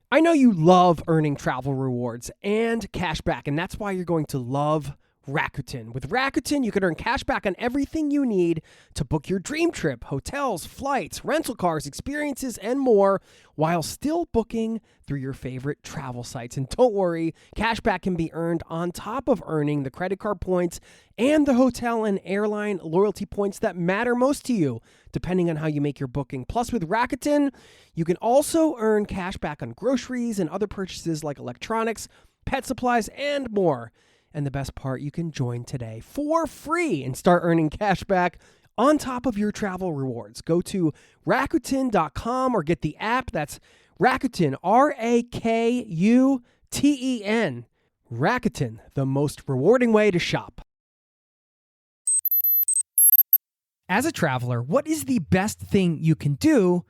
I know you love earning travel rewards and cash back, and that's why you're going to love Rakuten. With Rakuten, you can earn cash back on everything you need to book your dream trip, hotels, flights, rental cars, experiences, and more, while still booking through your favorite travel sites. And don't worry, cash back can be earned on top of earning the credit card points and the hotel and airline loyalty points that matter most to you, depending on how you make your booking. Plus, with Rakuten, you can also earn cash back on groceries and other purchases like electronics, pet supplies, and more. And the best part, you can join today for free and start earning cash back on top of your travel rewards. Go to Rakuten.com or get the app. That's Rakuten, Rakuten. Rakuten, the most rewarding way to shop. As a traveler, what is the best thing you can do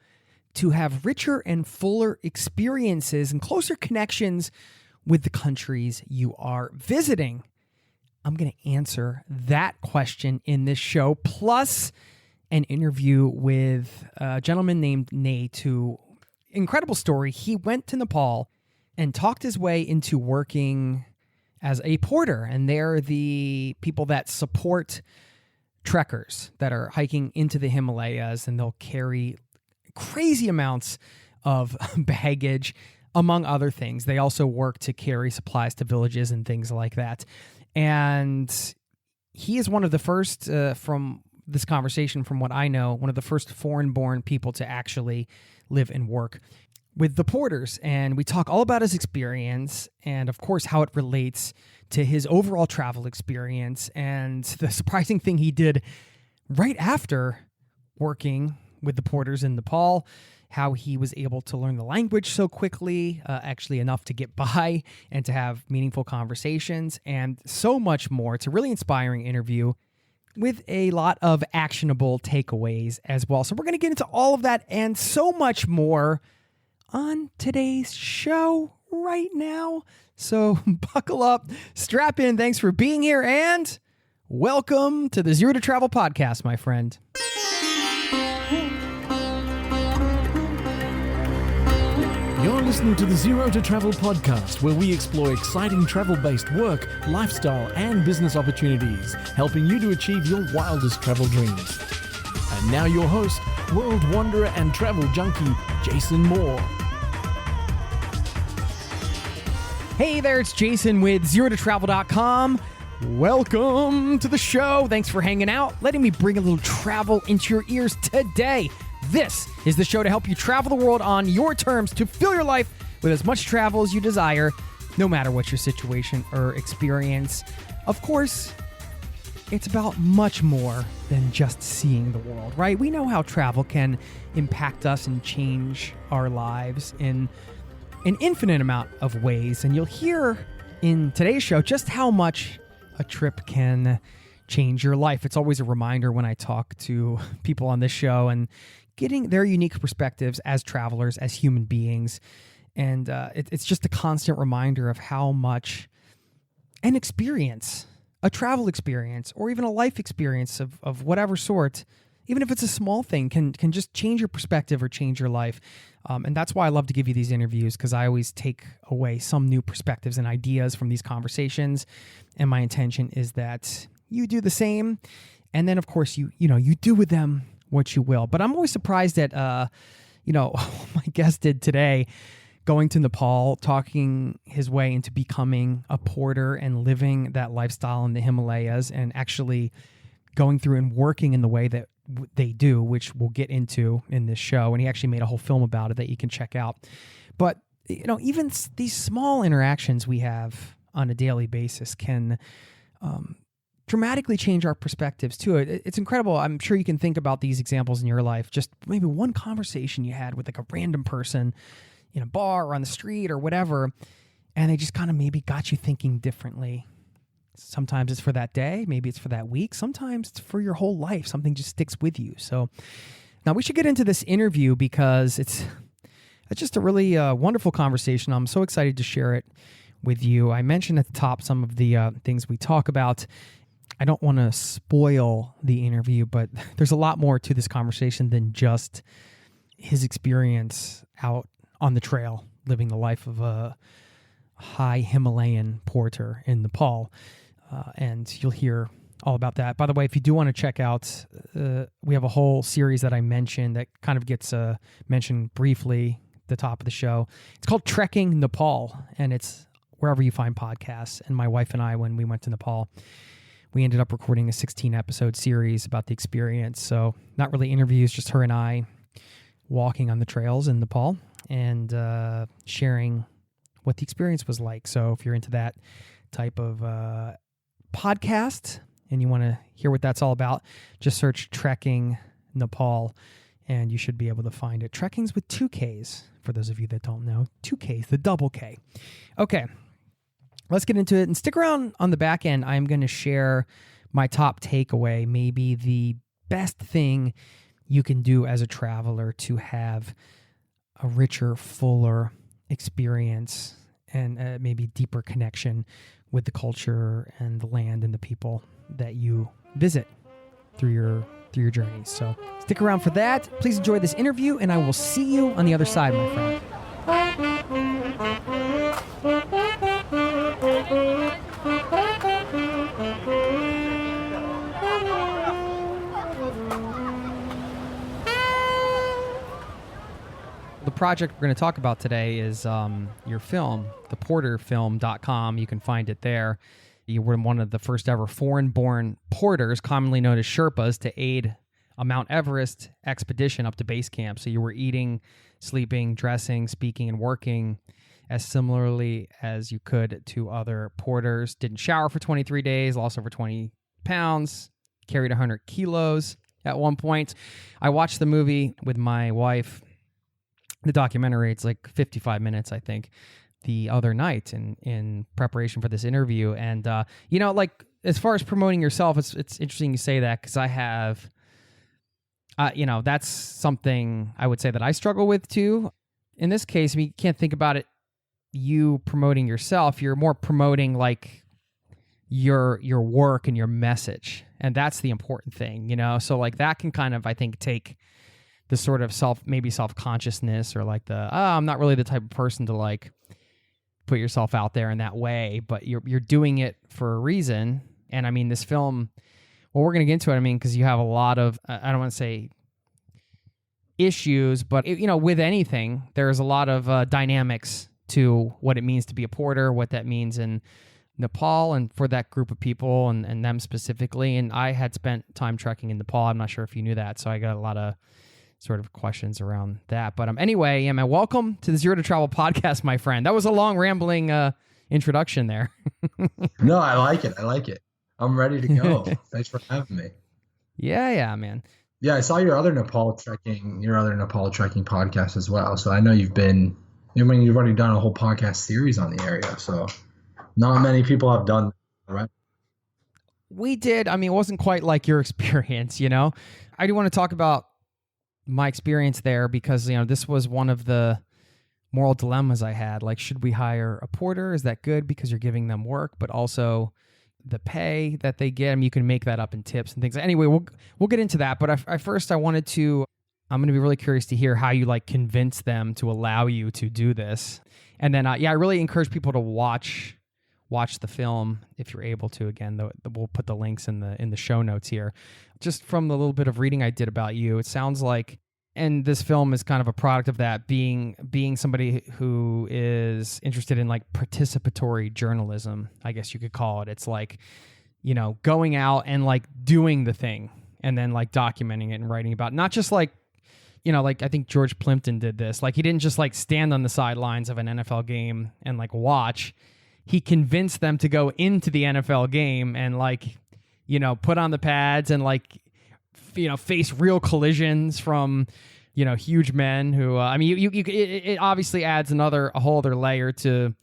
to have richer and fuller experiences and closer connections with the countries you are visiting? I'm going to answer that question in this show, plus an interview with a gentleman named Nate, who, incredible story. He went to Nepal and talked his way into working as a porter, and they're the people that support trekkers that are hiking into the Himalayas, and they'll carry crazy amounts of baggage, among other things. They also work to carry supplies to villages and things like that. And he is one of the first, from this conversation, from what I know, one of the first foreign-born people to actually live and work with the porters. And we talk all about his experience and, of course, how it relates to his overall travel experience and the surprising thing he did right after working with the porters in Nepal, how he was able to learn the language so quickly, actually enough to get by and to have meaningful conversations, and so much more. It's a really inspiring interview with a lot of actionable takeaways as well. So we're going to get into all of that and so much more on today's show right now. So buckle up, strap in. Thanks for being here, and welcome to the Zero to Travel podcast, my friend. You're listening to the Zero to Travel podcast, where we explore exciting travel-based work, lifestyle, and business opportunities, helping you to achieve your wildest travel dreams. And now your host, world wanderer and travel junkie, Jason Moore. Hey there, it's Jason with ZeroToTravel.com. Welcome to the show. Thanks for hanging out, letting me bring a little travel into your ears today. This is the show to help you travel the world on your terms, to fill your life with as much travel as you desire, no matter what your situation or experience. Of course, it's about much more than just seeing the world, right? We know how travel can impact us and change our lives in an infinite amount of ways. And you'll hear in today's show just how much a trip can change your life. It's always a reminder when I talk to people on this show and getting their unique perspectives as travelers, as human beings. And it's just a constant reminder of how much an experience, a travel experience, or even a life experience of whatever sort, even if it's a small thing, can just change your perspective or change your life. And that's why I love to give you these interviews, because I always take away some new perspectives and ideas from these conversations. And my intention is that you do the same. And then, of course, you do with them what you will. But I'm always surprised at, my guest did today, going to Nepal, talking his way into becoming a porter and living that lifestyle in the Himalayas, and actually going through and working in the way that they do, which we'll get into in this show. And he actually made a whole film about it that you can check out. But, even these small interactions we have on a daily basis can dramatically change our perspectives too. It's incredible. I'm sure you can think about these examples in your life. Just maybe one conversation you had with like a random person in a bar or on the street or whatever, and they just kind of maybe got you thinking differently. Sometimes it's for that day, maybe it's for that week, sometimes it's for your whole life. Something just sticks with you. So now we should get into this interview, because it's just a really wonderful conversation. I'm so excited to share it with you. I mentioned at the top some of the things we talk about. I don't want to spoil the interview, but there's a lot more to this conversation than just his experience out on the trail living the life of a high Himalayan porter in Nepal. And you'll hear all about that. By the way, if you do want to check out, we have a whole series that I mentioned that kind of gets mentioned briefly at the top of the show. It's called Trekking Nepal, and it's wherever you find podcasts. And my wife and I, when we went to Nepal, we ended up recording a 16-episode series about the experience. So not really interviews, just her and I walking on the trails in Nepal and sharing what the experience was like. So if you're into that type of podcast and you want to hear what that's all about, just search Trekking Nepal and you should be able to find it. Trekking's with 2 Ks, for those of you that don't know. 2 Ks, the double K. Okay, let's get into it. And stick around on the back end. I'm going to share my top takeaway, maybe the best thing you can do as a traveler to have a richer, fuller experience and maybe deeper connection with the culture and the land and the people that you visit through your journey. So stick around for that. Please enjoy this interview, and I will see you on the other side, my friend. The project we're going to talk about today is your film, theporterfilm.com. You can find it there. You were one of the first ever foreign-born porters, commonly known as Sherpas, to aid a Mount Everest expedition up to base camp. So you were eating, sleeping, dressing, speaking, and working as similarly as you could to other porters. Didn't shower for 23 days, lost over 20 pounds, carried 100 kilos at one point. I watched the movie with my wife. The documentary, it's like 55 minutes, I think, the other night in preparation for this interview. And, like as far as promoting yourself, it's interesting you say that because I have, that's something I would say that I struggle with too. In this case, you can't think about it, you promoting yourself. You're more promoting like your work and your message. And that's the important thing, So like that can kind of, I think, take the sort of self-consciousness or like I'm not really the type of person to like put yourself out there in that way, but you're doing it for a reason. And I mean, this film, well, we're going to get into it. I mean, because you have a lot of, I don't want to say issues, but with anything, there's a lot of dynamics to what it means to be a porter, what that means in Nepal and for that group of people and them specifically. And I had spent time trekking in Nepal. I'm not sure if you knew that. So I got a lot of sort of questions around that. But anyway, welcome to the Zero to Travel podcast, my friend. That was a long, rambling introduction there. No, I like it. I'm ready to go. Thanks for having me. Yeah, man. Yeah, I saw your other Nepal trekking podcast as well. So I know you've already done a whole podcast series on the area. So not many people have done that, right? We did. It wasn't quite like your experience, I do want to talk about my experience there because, this was one of the moral dilemmas I had. Like, should we hire a porter? Is that good because you're giving them work, but also the pay that they get? You can make that up in tips and things. Anyway, we'll get into that. But I'm going to be really curious to hear how you like convince them to allow you to do this. And then, I really encourage people to watch the film if you're able to. Again, we'll put the links in the show notes here. Just from the little bit of reading I did about you, it sounds like, and this film is kind of a product of that, being somebody who is interested in like participatory journalism, I guess you could call it. It's like, going out and like doing the thing and then like documenting it and writing about it. Not just like, like I think George Plimpton did this. Like he didn't just like stand on the sidelines of an NFL game and like watch. He convinced them to go into the NFL game and like, put on the pads and like, face real collisions from, huge men who, it obviously adds a whole other layer to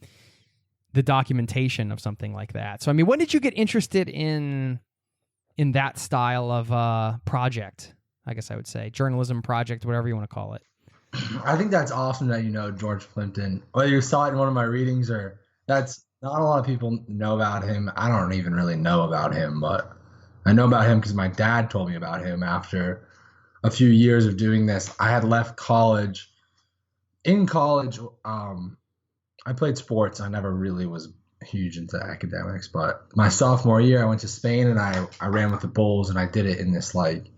the documentation of something like that. So, when did you get interested in that style of project? I guess I would say journalism project, whatever you want to call it. I think that's awesome that George Plimpton, whether you saw it in one of my readings or that's not a lot of people know about him. I don't even really know about him, but I know about him because my dad told me about him after a few years of doing this. I had left college in college, I played sports. I never really was huge into academics, but my sophomore year, I went to Spain and I ran with the Bulls, and I did it in this like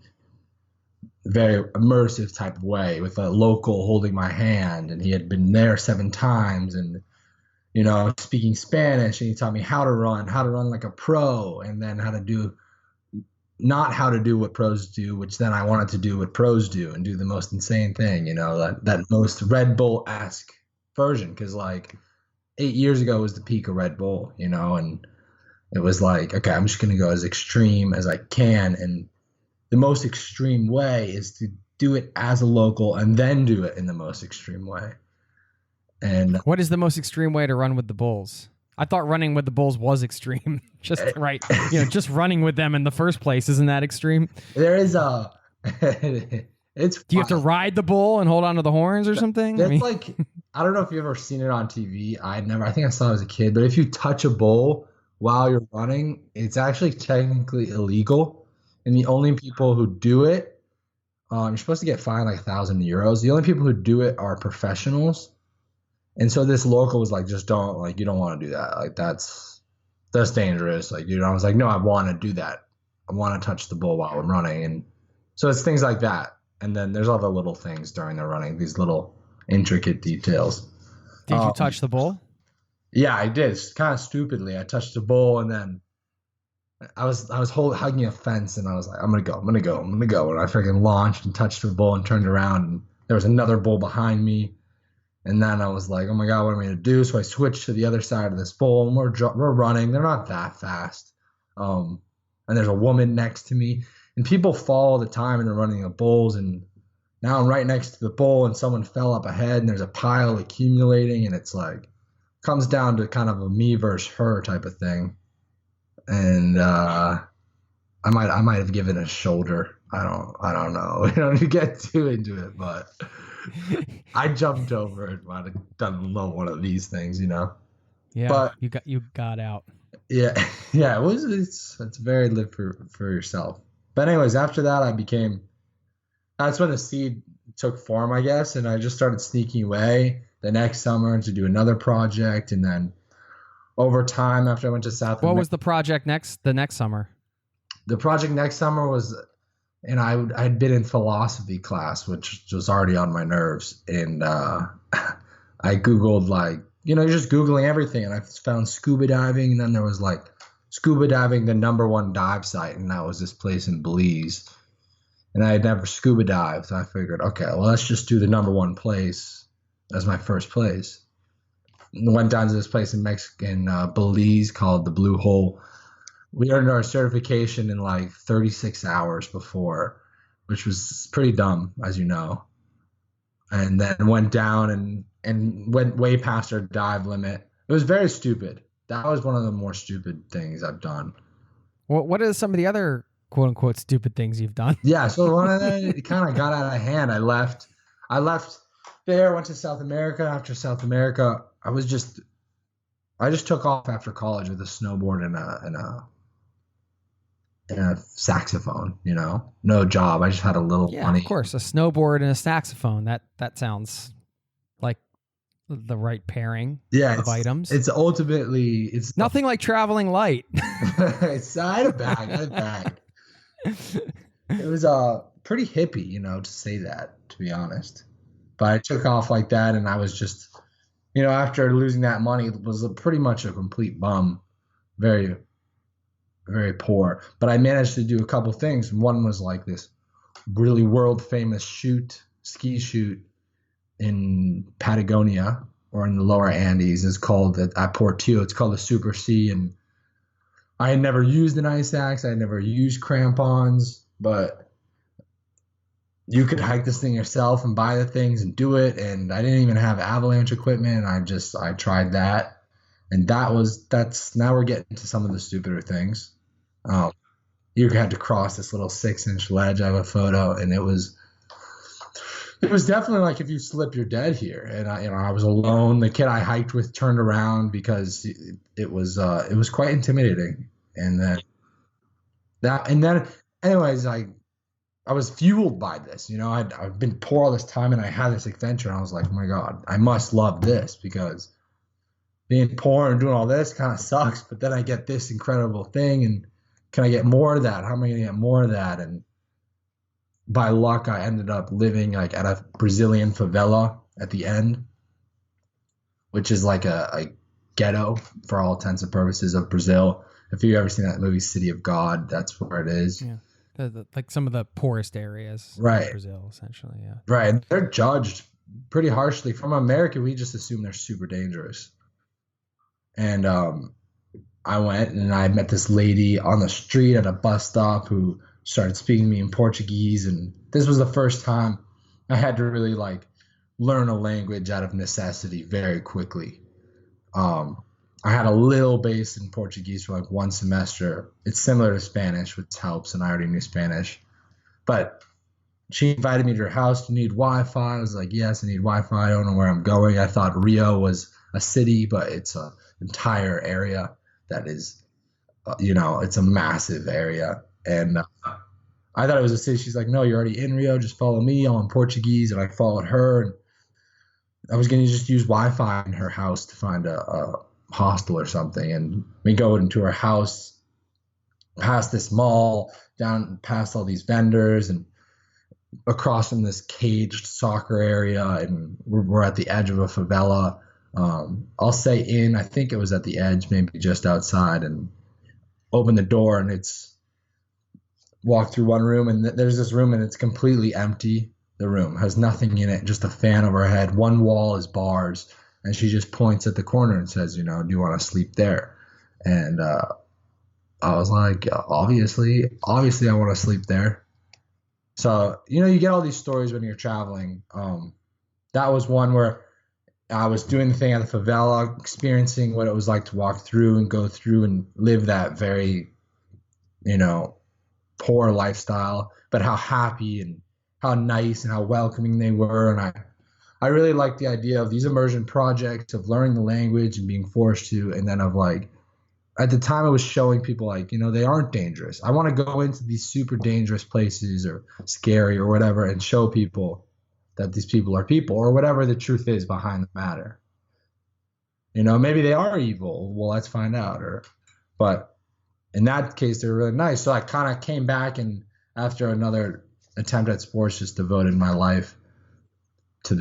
very immersive type of way with a local holding my hand, and he had been there 7 times, and speaking Spanish, and he taught me how to run like a pro, and then how to do not how to do what pros do, which then I wanted to do what pros do and do the most insane thing, that most Red Bull-esque version, because like 8 years ago was the peak of Red Bull, and it was like, okay, I'm just going to go as extreme as I can, and the most extreme way is to do it as a local and then do it in the most extreme way. And what is the most extreme way to run with the Bulls? I thought running with the Bulls was extreme. Just right. Just running with them in the first place. Isn't that extreme? There is it's Do you have to ride the bull and hold on to the horns or something? It's like, I don't know if you've ever seen it on TV. I think I saw it as a kid, but if you touch a bull while you're running, it's actually technically illegal. And the only people who do it, you're supposed to get fined like 1,000 euros. The only people who do it are professionals. And so this local was like, just don't, like, you don't want to do that. Like, that's dangerous. Like, I was like, no, I want to do that. I want to touch the bull while I'm running. And so it's things like that. And then there's other little things during the running, these little intricate details. Did you touch the bull? Yeah, I did. Kind of stupidly. I touched the bull, and then I was hugging a fence, and I was like, I'm going to go. And I freaking launched and touched the bull and turned around, and there was another bull behind me. And then I was like, oh my God, what am I going to do? So I switched to the other side of this bull, and we're running. They're not that fast. And there's a woman next to me, and people fall all the time, and they're running the bulls. And now I'm right next to the bull, and someone fell up ahead, and there's a pile accumulating, and it's like, comes down to kind of a me versus her type of thing. And I might have given a shoulder. I don't know. We don't need to get too into it, but I jumped over it. Might have done another one of these things, Yeah, but you got out. Yeah. It was. It's very live for yourself. But anyways, after that, that's when the seed took form, I guess, and I just started sneaking away the next summer to do another project, and then over time, after I went to South America. What was the project the next summer? The project next summer was, and I'd been in philosophy class, which was already on my nerves. And I Googled, like, you're just Googling everything. And I found scuba diving. And then there was like scuba diving, the #1 dive site. And that was this place in Belize. And I had never scuba dived. So I figured, okay, well, let's just do the #1 place as my first place. And went down to this place in Belize called the Blue Hole. We earned our certification in like 36 hours before, which was pretty dumb, as you know. And then went down and went way past our dive limit. It was very stupid. That was one of the more stupid things I've done. What are some of the other quote unquote stupid things you've done? Yeah, so one of them, it kind of got out of hand. I left there, went to South America. After South America, I just took off after college with a snowboard and a saxophone, no job. I just had a little money. Of course, a snowboard and a saxophone. That sounds like the right pairing of items. It's nothing like traveling light. I had a bag. It was pretty hippie, to say that, to be honest. But I took off like that, and I was just, after losing that money, it was pretty much a complete bum. Very, very poor. But I managed to do a couple things. One was like this really world famous ski shoot in Patagonia, or in the lower Andes. It's called at Portillo. It's called the Super C. And I had never used an ice axe. I had never used crampons, but you could hike this thing yourself and buy the things and do it. And I didn't even have avalanche equipment. I tried that. And now we're getting to some of the stupider things. You had to cross this little 6-inch ledge. I have a photo, and it was definitely like, if you slip, you're dead here. And I was alone. The kid I hiked with turned around because it was quite intimidating. And then anyways, I I was fueled by this. I've been poor all this time, and I had this adventure, and I was like, oh my God, I must love this, because being poor and doing all this kind of sucks. But then I get this incredible thing, and can I get more of that? How am I going to get more of that? And by luck, I ended up living like at a Brazilian favela at the end, which is like a ghetto for all intents and purposes of Brazil. If you've ever seen that movie City of God, that's where it is. Yeah. Like some of the poorest areas Right. of Brazil, essentially. Yeah. Right. And they're judged pretty harshly. From America, we just assume they're super dangerous. And I went and I met this lady on the street at a bus stop who started speaking to me in Portuguese. And this was the first time I had to really like learn a language out of necessity very quickly. I had a little base in Portuguese for like one semester. It's similar to Spanish, which helps, and I already knew Spanish. But she invited me to her house. Do you need Wi-Fi? I was like, yes, I need Wi-Fi. I don't know where I'm going. I thought Rio was a city, but it's an entire area that is, it's a massive area. And I thought it was a city. She's like, no, you're already in Rio. Just follow me. I'm in Portuguese. And I followed her. And I was going to just use Wi-Fi in her house to find a hostel or something. And we go into her house, past this mall, down past all these vendors, and across from this caged soccer area. And we're at the edge of a favela. I'll say I think it was at the edge, maybe just outside, and open the door, and it's walk through one room, and there's this room, and it's completely empty. The room has nothing in it, just a fan over her head. One wall is bars, and she just points at the corner and says, do you want to sleep there? And I was like, obviously I want to sleep there. So, you get all these stories when you're traveling. That was one where I was doing the thing at the favela, experiencing what it was like to walk through and go through and live that very, poor lifestyle, but how happy and how nice and how welcoming they were. And I really liked the idea of these immersion projects, of learning the language and being forced to, and then of like, at the time I was showing people like, they aren't dangerous. I want to go into these super dangerous places or scary or whatever and show people that these people are people, or whatever the truth is behind the matter. Maybe they are evil. Well, let's find out. But in that case, they're really nice. So I kind of came back, and after another attempt at sports, just devoted my life to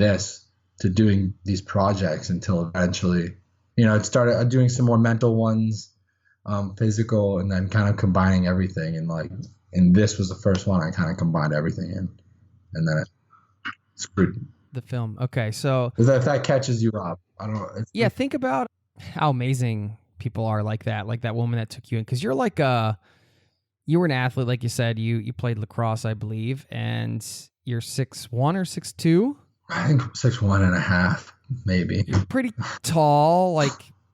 doing these projects until eventually, it started doing some more mental ones, physical, and then kind of combining everything. And this was the first one I kind of combined everything in, and then it screwed The film. Okay, so if that catches you up, I don't know. Yeah, think about how amazing people are like that woman that took you in, because you're like you were an athlete, like you said. You played lacrosse, I believe, and you're 6'1" or 6'2". I think 6'1.5", maybe. You're pretty tall, like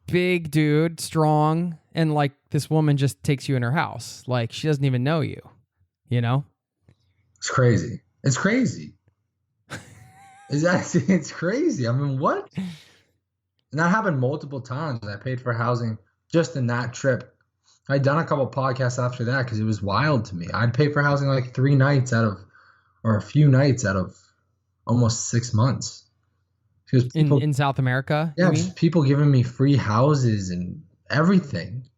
big dude, strong, and like this woman just takes you in her house, like she doesn't even know you. It's crazy. It's crazy. It's crazy. I mean, what? And that happened multiple times. I paid for housing just in that trip. I'd done a couple podcasts after that because it was wild to me. I'd pay for housing like a few nights out of almost 6 months. People, in South America? Yeah, people giving me free houses and everything.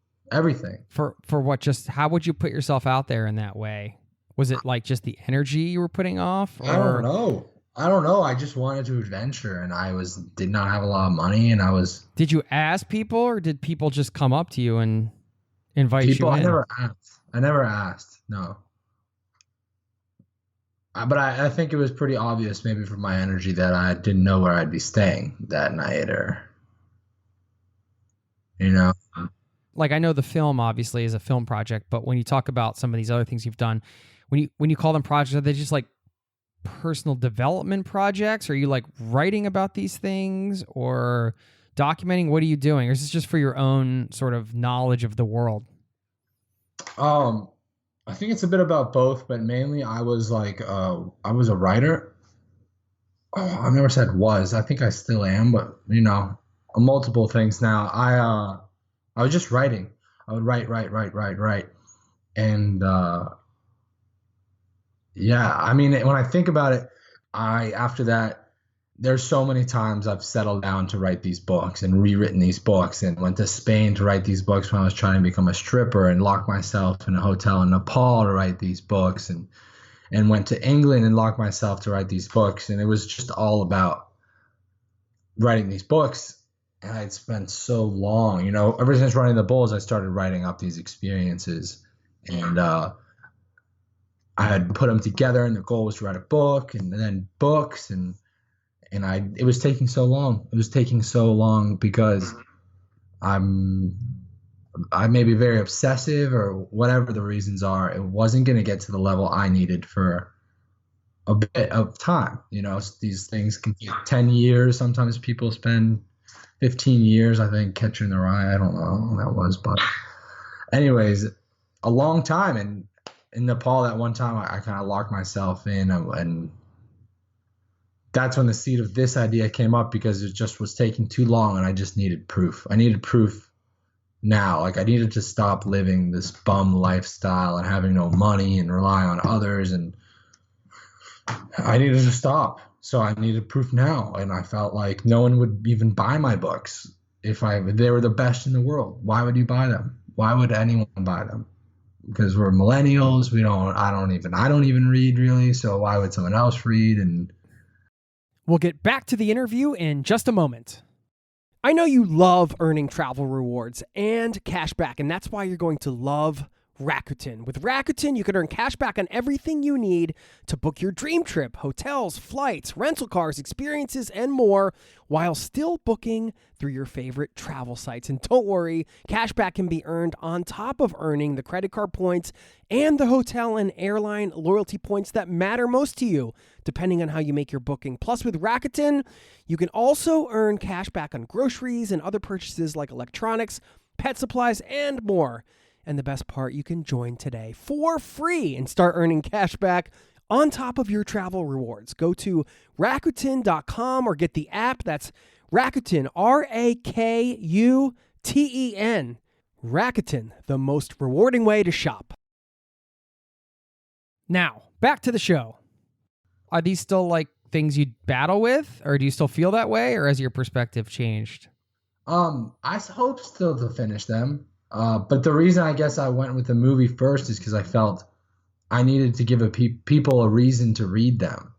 For what? Just how would you put yourself out there in that way? Was it like just the energy you were putting off? Or? I don't know. I just wanted to adventure, and did not have a lot of money, and I was. Did you ask people, or did people just come up to you and invite you in? I never asked. No. But I think it was pretty obvious, maybe from my energy, that I didn't know where I'd be staying that night, or. Like, I know the film obviously is a film project, but when you talk about some of these other things you've done, when you call them projects, are they just like personal development projects? Are you like writing about these things or documenting? What are you doing? Or is this just for your own sort of knowledge of the world? I think it's a bit about both, but mainly I was I was a writer. Oh, I've never said was. I think I still am, but multiple things now. I was just writing. I would write. And Yeah, I mean, when I think about it, after that, there's so many times I've settled down to write these books and rewritten these books and went to Spain to write these books when I was trying to become a stripper and locked myself in a hotel in Nepal to write these books and went to England and locked myself to write these books. And it was just all about writing these books. And I'd spent so long, ever since running the Bulls, I started writing up these experiences. And I had put them together, and the goal was to write a book, and then books, and it was taking so long. It was taking so long because I may be very obsessive or whatever the reasons are. It wasn't going to get to the level I needed for a bit of time. These things can take 10 years. Sometimes people spend 15 years, I think, catching the rye. I don't know when that was, but anyways, a long time. And in Nepal, that one time I kind of locked myself in, and that's when the seed of this idea came up, because it just was taking too long and I just needed proof. I needed proof now. Like, I needed to stop living this bum lifestyle and having no money and relying on others, and I needed to stop. So I needed proof now, and I felt like no one would even buy my books if they were the best in the world. Why would you buy them? Why would anyone buy them? Because we're millennials. I don't even read really. So why would someone else read? And We'll get back to the interview in just a moment. I know you love earning travel rewards and cash back, and that's why you're going to love Rakuten. With Rakuten, you can earn cash back on everything you need to book your dream trip: hotels, flights, rental cars, experiences, and more, while still booking through your favorite travel sites. And don't worry, cash back can be earned on top of earning the credit card points and the hotel and airline loyalty points that matter most to you, depending on how you make your booking. Plus, with Rakuten, you can also earn cash back on groceries and other purchases like electronics, pet supplies, and more. And the best part, you can join today for free and start earning cash back on top of your travel rewards. Go to Rakuten.com or get the app. That's Rakuten, Rakuten. Rakuten, the most rewarding way to shop. Now, back to the show. Are these still like things you battle with, or do you still feel that way, or has your perspective changed? I hope still to finish them. But the reason I guess I went with the movie first is because I felt I needed to give people a reason to read them.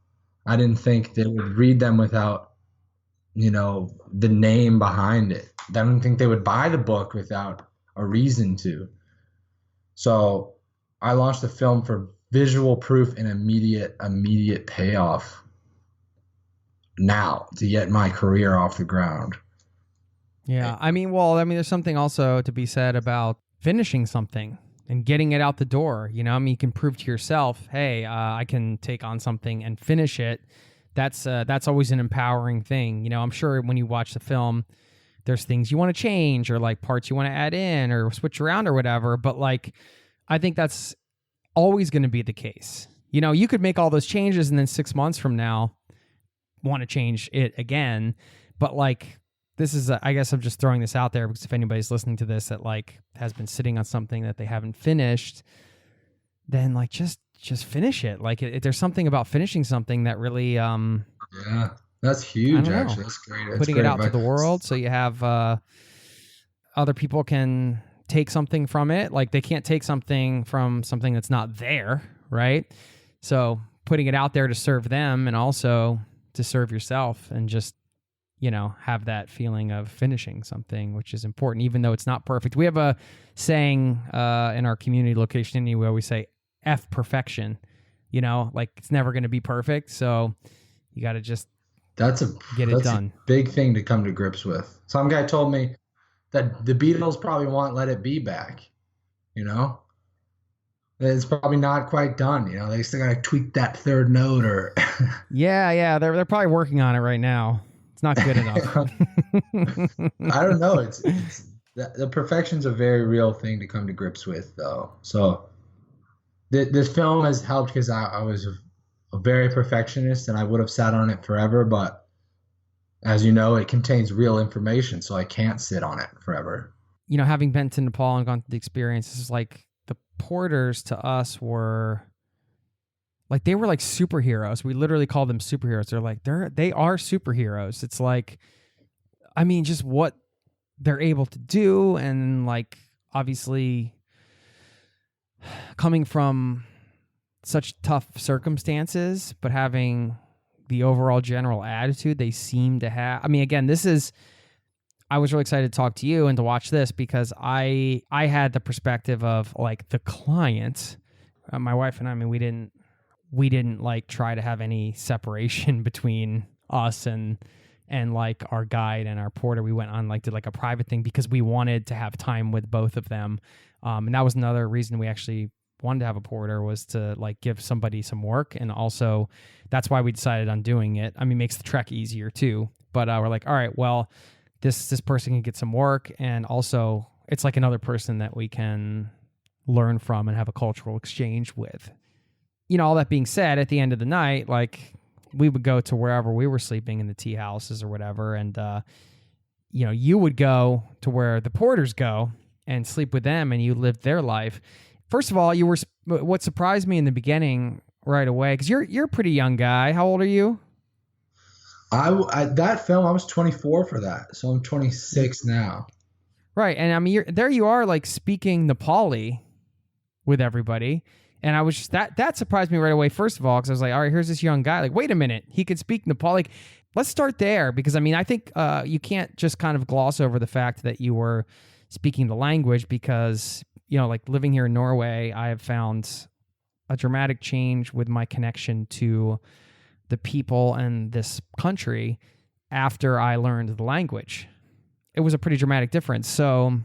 I didn't think they would read them without, the name behind it. I didn't think they would buy the book without a reason to. So I launched the film for visual proof and immediate payoff now to get my career off the ground. Yeah. There's something also to be said about finishing something and getting it out the door. You can prove to yourself, hey, I can take on something and finish it. That's always an empowering thing. I'm sure when you watch the film, there's things you want to change or like parts you want to add in or switch around or whatever. But like, I think that's always going to be the case. You could make all those changes and then 6 months from now want to change it again. But like, this is, I guess I'm just throwing this out there because if anybody's listening to this that like has been sitting on something that they haven't finished, then like just finish it. Like there's something about finishing something that really, yeah, that's huge. Actually, that's great. That's putting great it out advice. to the world so you have other people can take something from it. Like they can't take something from something that's not there, right? So putting it out there to serve them and also to serve yourself and just have that feeling of finishing something, which is important, even though it's not perfect. We have a saying in our community location anyway, we say F perfection, like it's never going to be perfect. So you got to just get it done. A big thing to come to grips with. Some guy told me that the Beatles probably want Let It Be back, it's probably not quite done. They still got to tweak that third note or. Yeah. They're probably working on it right now. It's not good enough. I don't know. It's the perfection's a very real thing to come to grips with, though. So this film has helped because I was a very perfectionist and I would have sat on it forever. But as you know, it contains real information, so I can't sit on it forever. Having been to Nepal and gone through the experience, this is like the porters to us were like they were like superheroes. We literally call them superheroes. They are superheroes. It's like, I mean, just what they're able to do, and like obviously coming from such tough circumstances, but having the overall general attitude they seem to have. I mean, again, I was really excited to talk to you and to watch this because I had the perspective of like the client, my wife and I mean, we didn't like try to have any separation between us and like our guide and our porter. We went on did like a private thing because we wanted to have time with both of them. And that was another reason we actually wanted to have a porter, was to like give somebody some work. And also that's why we decided on doing it. I mean, it makes the trek easier too, but we're like, all right, well, this person can get some work. And also it's like another person that we can learn from and have a cultural exchange with. You know, all that being said, at the end of the night, like we would go to wherever we were sleeping in the tea houses or whatever. And, you know, you would go to where the porters go and sleep with them, and you lived their life. First of all, what surprised me in the beginning right away, because you're a pretty young guy. How old are you? That film, I was 24 for that. So I'm 26 now. Right. And I mean, there you are like speaking Nepali with everybody. And I was just, that surprised me right away, first of all, because I was like, all right, here's this young guy. Like, wait a minute, he could speak Nepali. Like, let's start there, because I mean, I think you can't just kind of gloss over the fact that you were speaking the language, because, you know, like living here in Norway, I have found a dramatic change with my connection to the people and this country after I learned the language. It was a pretty dramatic difference. So,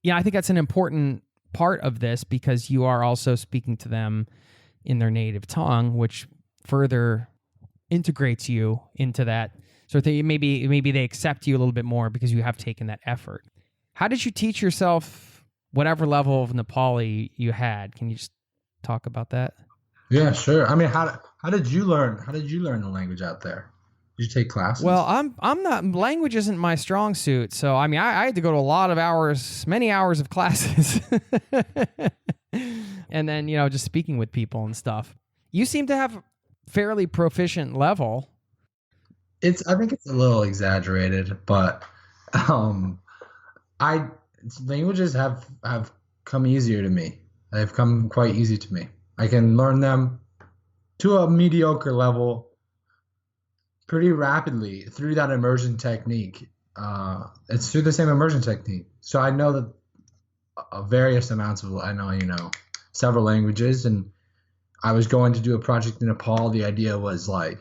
yeah, I think that's an important part of this, because you are also speaking to them in their native tongue, which further integrates you into that. So maybe they accept you a little bit more because you have taken that effort. How did you teach yourself whatever level of Nepali you had? Can you just talk about that? Yeah, sure. I mean, how did you learn the language out there? Did you take classes? Well, I'm not, language isn't my strong suit. So, I mean, I had to go to a lot of hours, many hours of classes. And then, you know, just speaking with people and stuff. You seem to have fairly proficient level. I think it's a little exaggerated, but languages have come easier to me. They've come quite easy to me. I can learn them to a mediocre level pretty rapidly through that immersion technique. It's through the same immersion technique. So I know that several languages, and I was going to do a project in Nepal. The idea was like,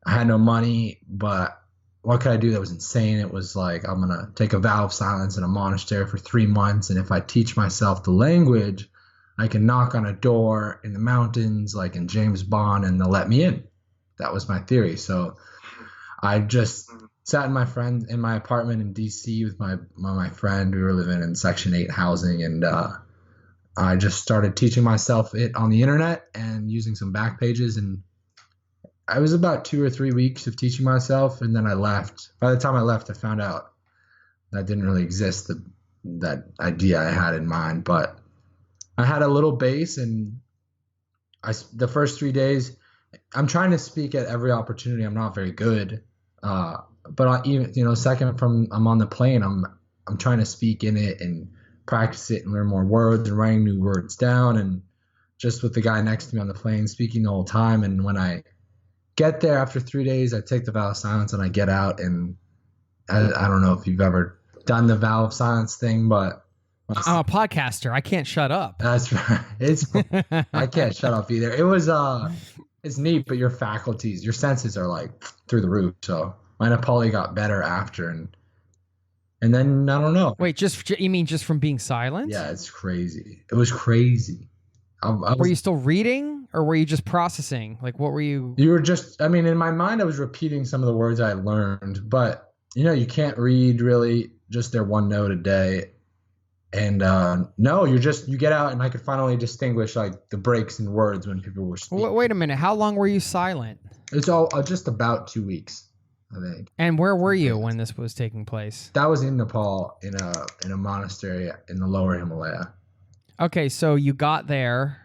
I had no money, but what could I do that was insane? It was like, I'm going to take a vow of silence in a monastery for 3 months. And if I teach myself the language, I can knock on a door in the mountains, like in James Bond, and they'll let me in. That was my theory. So I just sat in my apartment in DC with my friend. We were living in Section 8 housing, and I just started teaching myself it on the internet and using some back pages. And I was about 2 or 3 weeks of teaching myself, and then I left. By the time I left, I found out that didn't really exist, that idea I had in mind. But I had a little base, and the first 3 days, I'm trying to speak at every opportunity. I'm not very good, but second from I'm on the plane, I'm trying to speak in it and practice it and learn more words and writing new words down, and just with the guy next to me on the plane speaking the whole time. And when I get there after 3 days, I take the vow of silence and I get out, and I don't know if you've ever done the vow of silence thing, but I'm a podcaster. I can't shut up. That's right. I can't shut up either. It was it's neat, but your faculties, your senses are like through the roof. So my Nepali got better after, and then I don't know. Wait, you mean just from being silent? Yeah, it's crazy. It was crazy. Were you still reading, or were you just processing? Like, what were you? You were just. I mean, in my mind, I was repeating some of the words I learned, but you can't read really just their one note a day. And no, you get out, and I could finally distinguish like the breaks in words when people were speaking. Wait a minute, how long were you silent? It's all just about 2 weeks, I think. And where were you when this was taking place? That was in Nepal, in a monastery in the lower Himalaya. Okay, so you got there,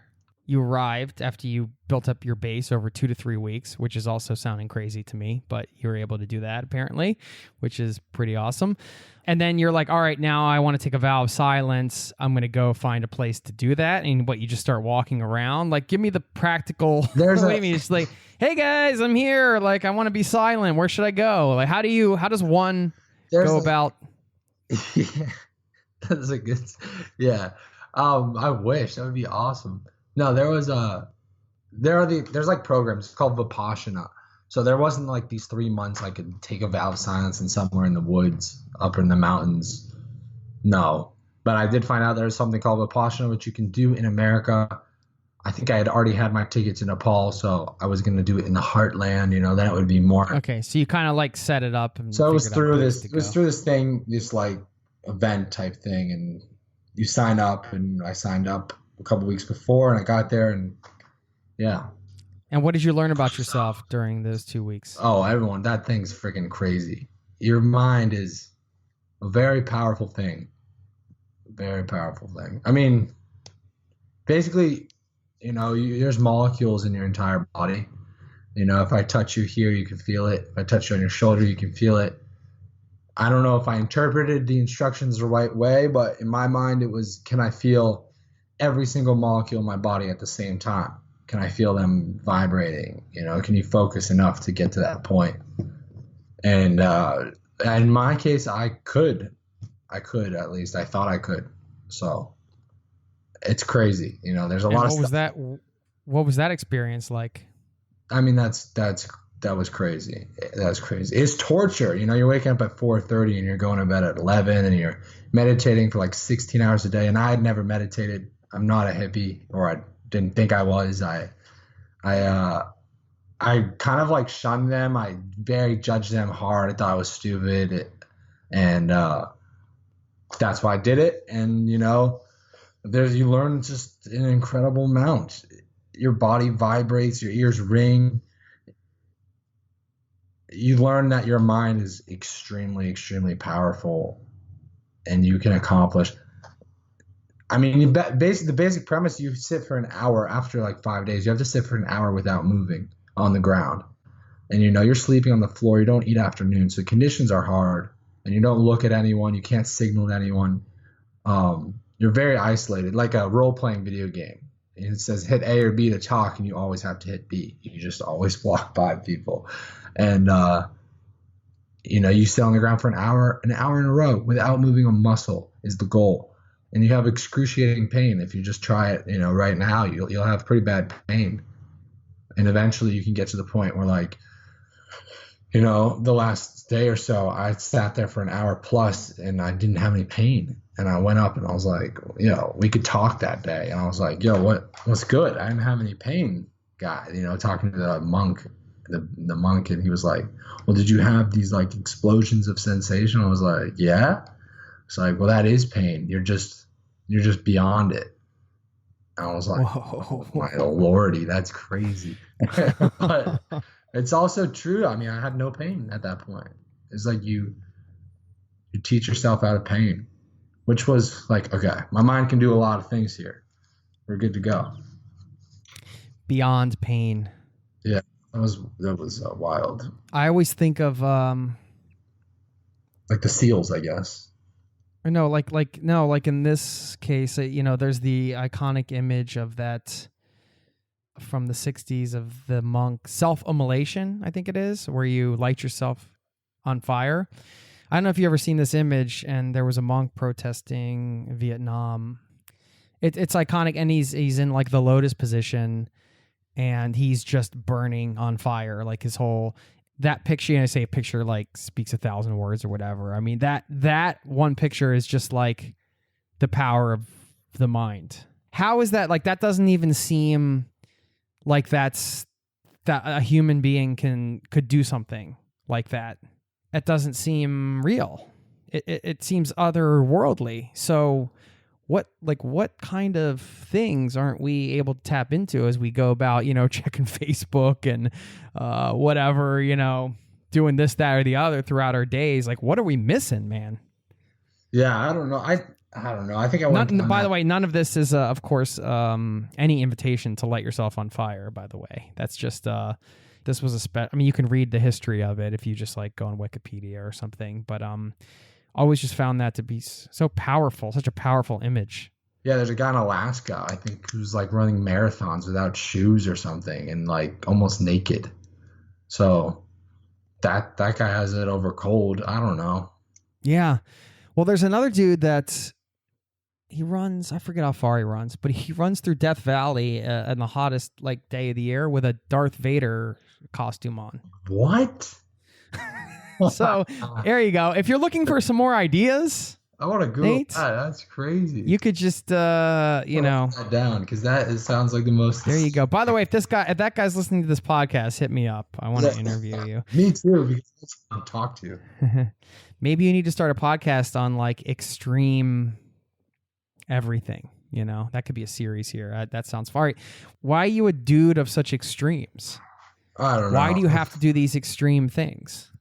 you arrived after you built up your base over 2 to 3 weeks, which is also sounding crazy to me, but you were able to do that apparently, which is pretty awesome. And then you're like, all right, now I want to take a vow of silence. I'm going to go find a place to do that. And what, you just start walking around? Like, give me the practical. It's like, hey guys, I'm here. Like, I want to be silent. Where should I go? Like, how does one go about? Yeah, that's a good, yeah. I wish that would be awesome. No, there's like programs called Vipassana. So there wasn't like these 3 months I could take a vow of silence in somewhere in the woods, up in the mountains. No, but I did find out there's something called Vipassana, which you can do in America. I think I had already had my ticket to Nepal, so I was going to do it in the heartland. Then it would be more. Okay, so you kind of like set it up. And so it was through this. It was through this thing, this like event type thing, and you sign up, and I signed up a couple weeks before, and I got there, and yeah. And what did you learn about yourself during those 2 weeks? Oh, everyone, that thing's freaking crazy. Your mind is a very powerful thing. Very powerful thing. I mean, basically, there's molecules in your entire body. If I touch you here, you can feel it. If I touch you on your shoulder, you can feel it. I don't know if I interpreted the instructions the right way, but in my mind, it was, can I feel every single molecule in my body at the same time? Can I feel them vibrating? Can you focus enough to get to that point? And in my case, I could at least. I thought I could. So it's crazy. There's a lot of stuff. What was that experience like? I mean, that was crazy. That's crazy. It's torture. You're waking up at 4:30 and you're going to bed at 11 and you're meditating for like 16 hours a day. And I had never meditated. I'm not a hippie, or I didn't think I was. I kind of like shunned them. I very judged them hard. I thought I was stupid, and that's why I did it. And you learn just an incredible amount. Your body vibrates, your ears ring. You learn that your mind is extremely, extremely powerful, and you can accomplish. I mean, the basic premise, you sit for an hour after like 5 days. You have to sit for an hour without moving on the ground. And you're sleeping on the floor. You don't eat afternoon. So conditions are hard. And you don't look at anyone. You can't signal to anyone. You're very isolated, like a role-playing video game. And it says hit A or B to talk, and you always have to hit B. You just always walk by people. And, you sit on the ground for an hour in a row without moving a muscle is the goal. And you have excruciating pain. If you just try it, right now, you'll have pretty bad pain. And eventually you can get to the point where like, the last day or so, I sat there for an hour plus and I didn't have any pain. And I went up and I was like, we could talk that day. And I was like, what's good? I didn't have any pain, guy, talking to the monk, the monk. And he was like, well, did you have these like explosions of sensation? I was like, yeah. It's like, well, that is pain. You're just beyond it. I was like, oh, my lordy, that's crazy. But it's also true. I mean, I had no pain at that point. It's like you teach yourself out of pain, which was like, okay, my mind can do a lot of things here. We're good to go. Beyond pain. Yeah, that was wild. I always think of like the SEALs, I guess. No, like in this case, there's the iconic image of that from the 60s of the monk self-immolation, I think it is, where you light yourself on fire. I don't know if you ever seen this image, and there was a monk protesting Vietnam. It's iconic, and he's in like the lotus position, and he's just burning on fire, like his whole. That picture, I say a picture like speaks 1,000 words or whatever. I mean, that one picture is just like the power of the mind. How is that? Like, that doesn't even seem like that a human being could do something like that. It doesn't seem real. It seems otherworldly. So what kind of things aren't we able to tap into as we go about, checking Facebook and whatever, doing this, that, or the other throughout our days? Like, what are we missing, man? Yeah, I don't know. I don't know. I think I went down By that. the way, none of this is, of course, any invitation to light yourself on fire. By the way, that's just this was I mean, you can read the history of it if you just like go on Wikipedia or something. But always just found that to be so powerful, such a powerful image. Yeah, there's a guy in Alaska, I think, who's like running marathons without shoes or something and like almost naked. So that guy has it over cold. I don't know. Yeah. Well, there's another dude that he runs. I forget how far he runs, but he runs through Death Valley on the hottest like day of the year with a Darth Vader costume on. What? So there you go. If you're looking for some more ideas, I want to Google Nate, that. That's crazy. you could just Write that down because it sounds like the most. There you go. By the way, if that guy's listening to this podcast, hit me up. I want to interview you. Me too, because that's what I talk to. Maybe you need to start a podcast on like extreme everything. You know, that could be a series here. That sounds far. Why are you a dude of such extremes? I don't know. Why do you have to do these extreme things?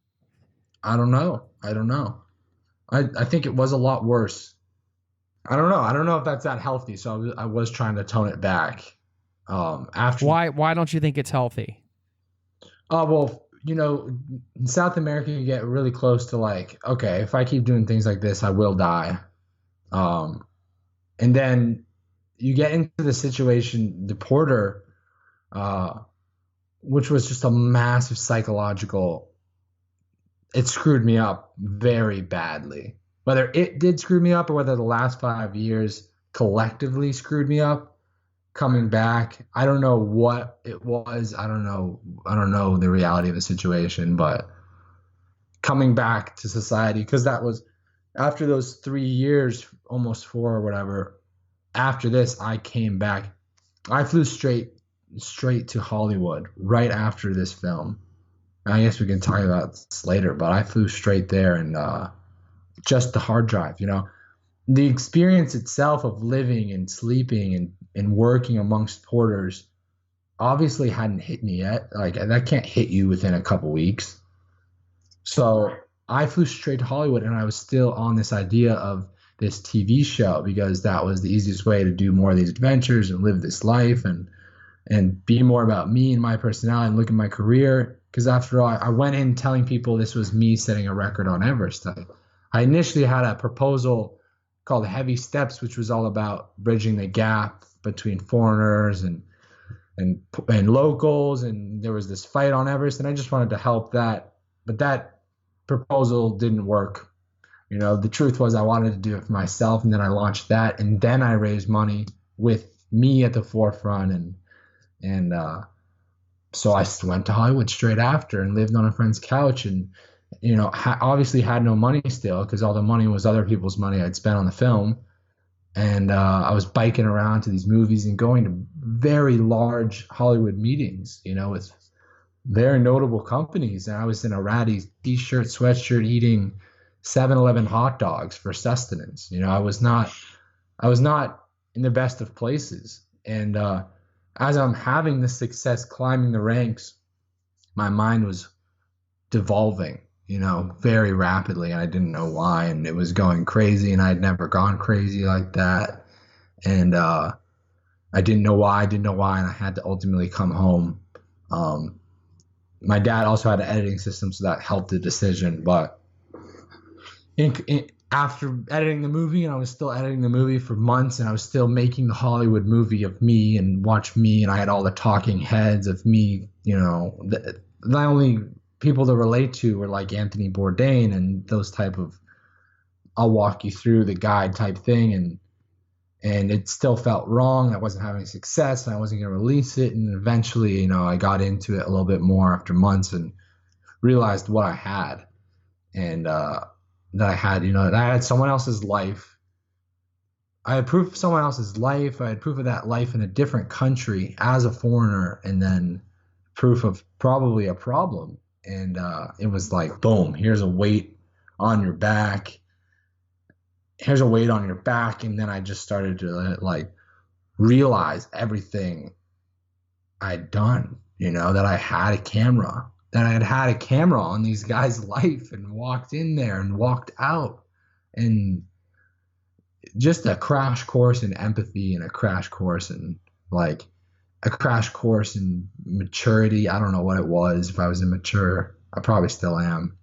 I don't know. I think it was a lot worse. I don't know if that's that healthy. So I was trying to tone it back. After Why don't you think it's healthy? Well, you know, in South America, you get really close to like, okay, if I keep doing things like this, I will die. And then you get into the situation, the porter, which was just a massive psychological. It screwed me up very badly. Whether it did screw me up or whether the last 5 years collectively screwed me up, coming back, I don't know what it was. I don't know the reality of the situation, but coming back to society, because that was after those 3 years, almost 4 or whatever. After this, I came back. I flew straight to Hollywood right after this film. I guess we can talk about this later, but I flew straight there and just the hard drive, you know, the experience itself of living and sleeping and working amongst porters obviously hadn't hit me yet. Like that can't hit you within a couple weeks. So I flew straight to Hollywood and I was still on this idea of this TV show because that was the easiest way to do more of these adventures and live this life and be more about me and my personality and look at my career. Because after all, I went in telling people this was me setting a record on Everest. I initially had a proposal called Heavy Steps, which was all about bridging the gap between foreigners and locals. And there was this fight on Everest, and I just wanted to help that. But that proposal didn't work. You know, the truth was I wanted to do it for myself, and then I launched that, and then I raised money with me at the forefront, and so I went to Hollywood straight after and lived on a friend's couch and, you know, obviously had no money still because all the money was other people's money I'd spent on the film. And I was biking around to these movies and going to very large Hollywood meetings, you know, with very notable companies. And I was in a ratty t-shirt, sweatshirt eating 7-Eleven hot dogs for sustenance. You know, I was not in the best of places. And as I'm having this success climbing the ranks, my mind was devolving, you know, very rapidly. And I didn't know why. And it was going crazy. And I'd never gone crazy like that. And I didn't know why. And I had to ultimately come home. My dad also had an editing system, so that helped the decision. But after editing the movie, and I was still editing the movie for months, and I was still making the Hollywood movie of me and watch me, and I had all the talking heads of me, you know, the only people to relate to were like Anthony Bourdain and those type of, I'll walk you through the guide type thing. And it still felt wrong. I wasn't having success and I wasn't going to release it. And eventually, you know, I got into it a little bit more after months and realized what I had. And, that I had, you know, that I had someone else's life. I had proof of someone else's life. I had proof of that life in a different country as a foreigner, and then proof of probably a problem. And it was like, boom, here's a weight on your back. Here's a weight on your back. And then I just started to like realize everything I'd done, you know, that I had a camera. That I had a camera on these guys' life and walked in there and walked out. And just a crash course in empathy and a crash course in like a crash course in maturity. I don't know what it was. If I was immature, I probably still am,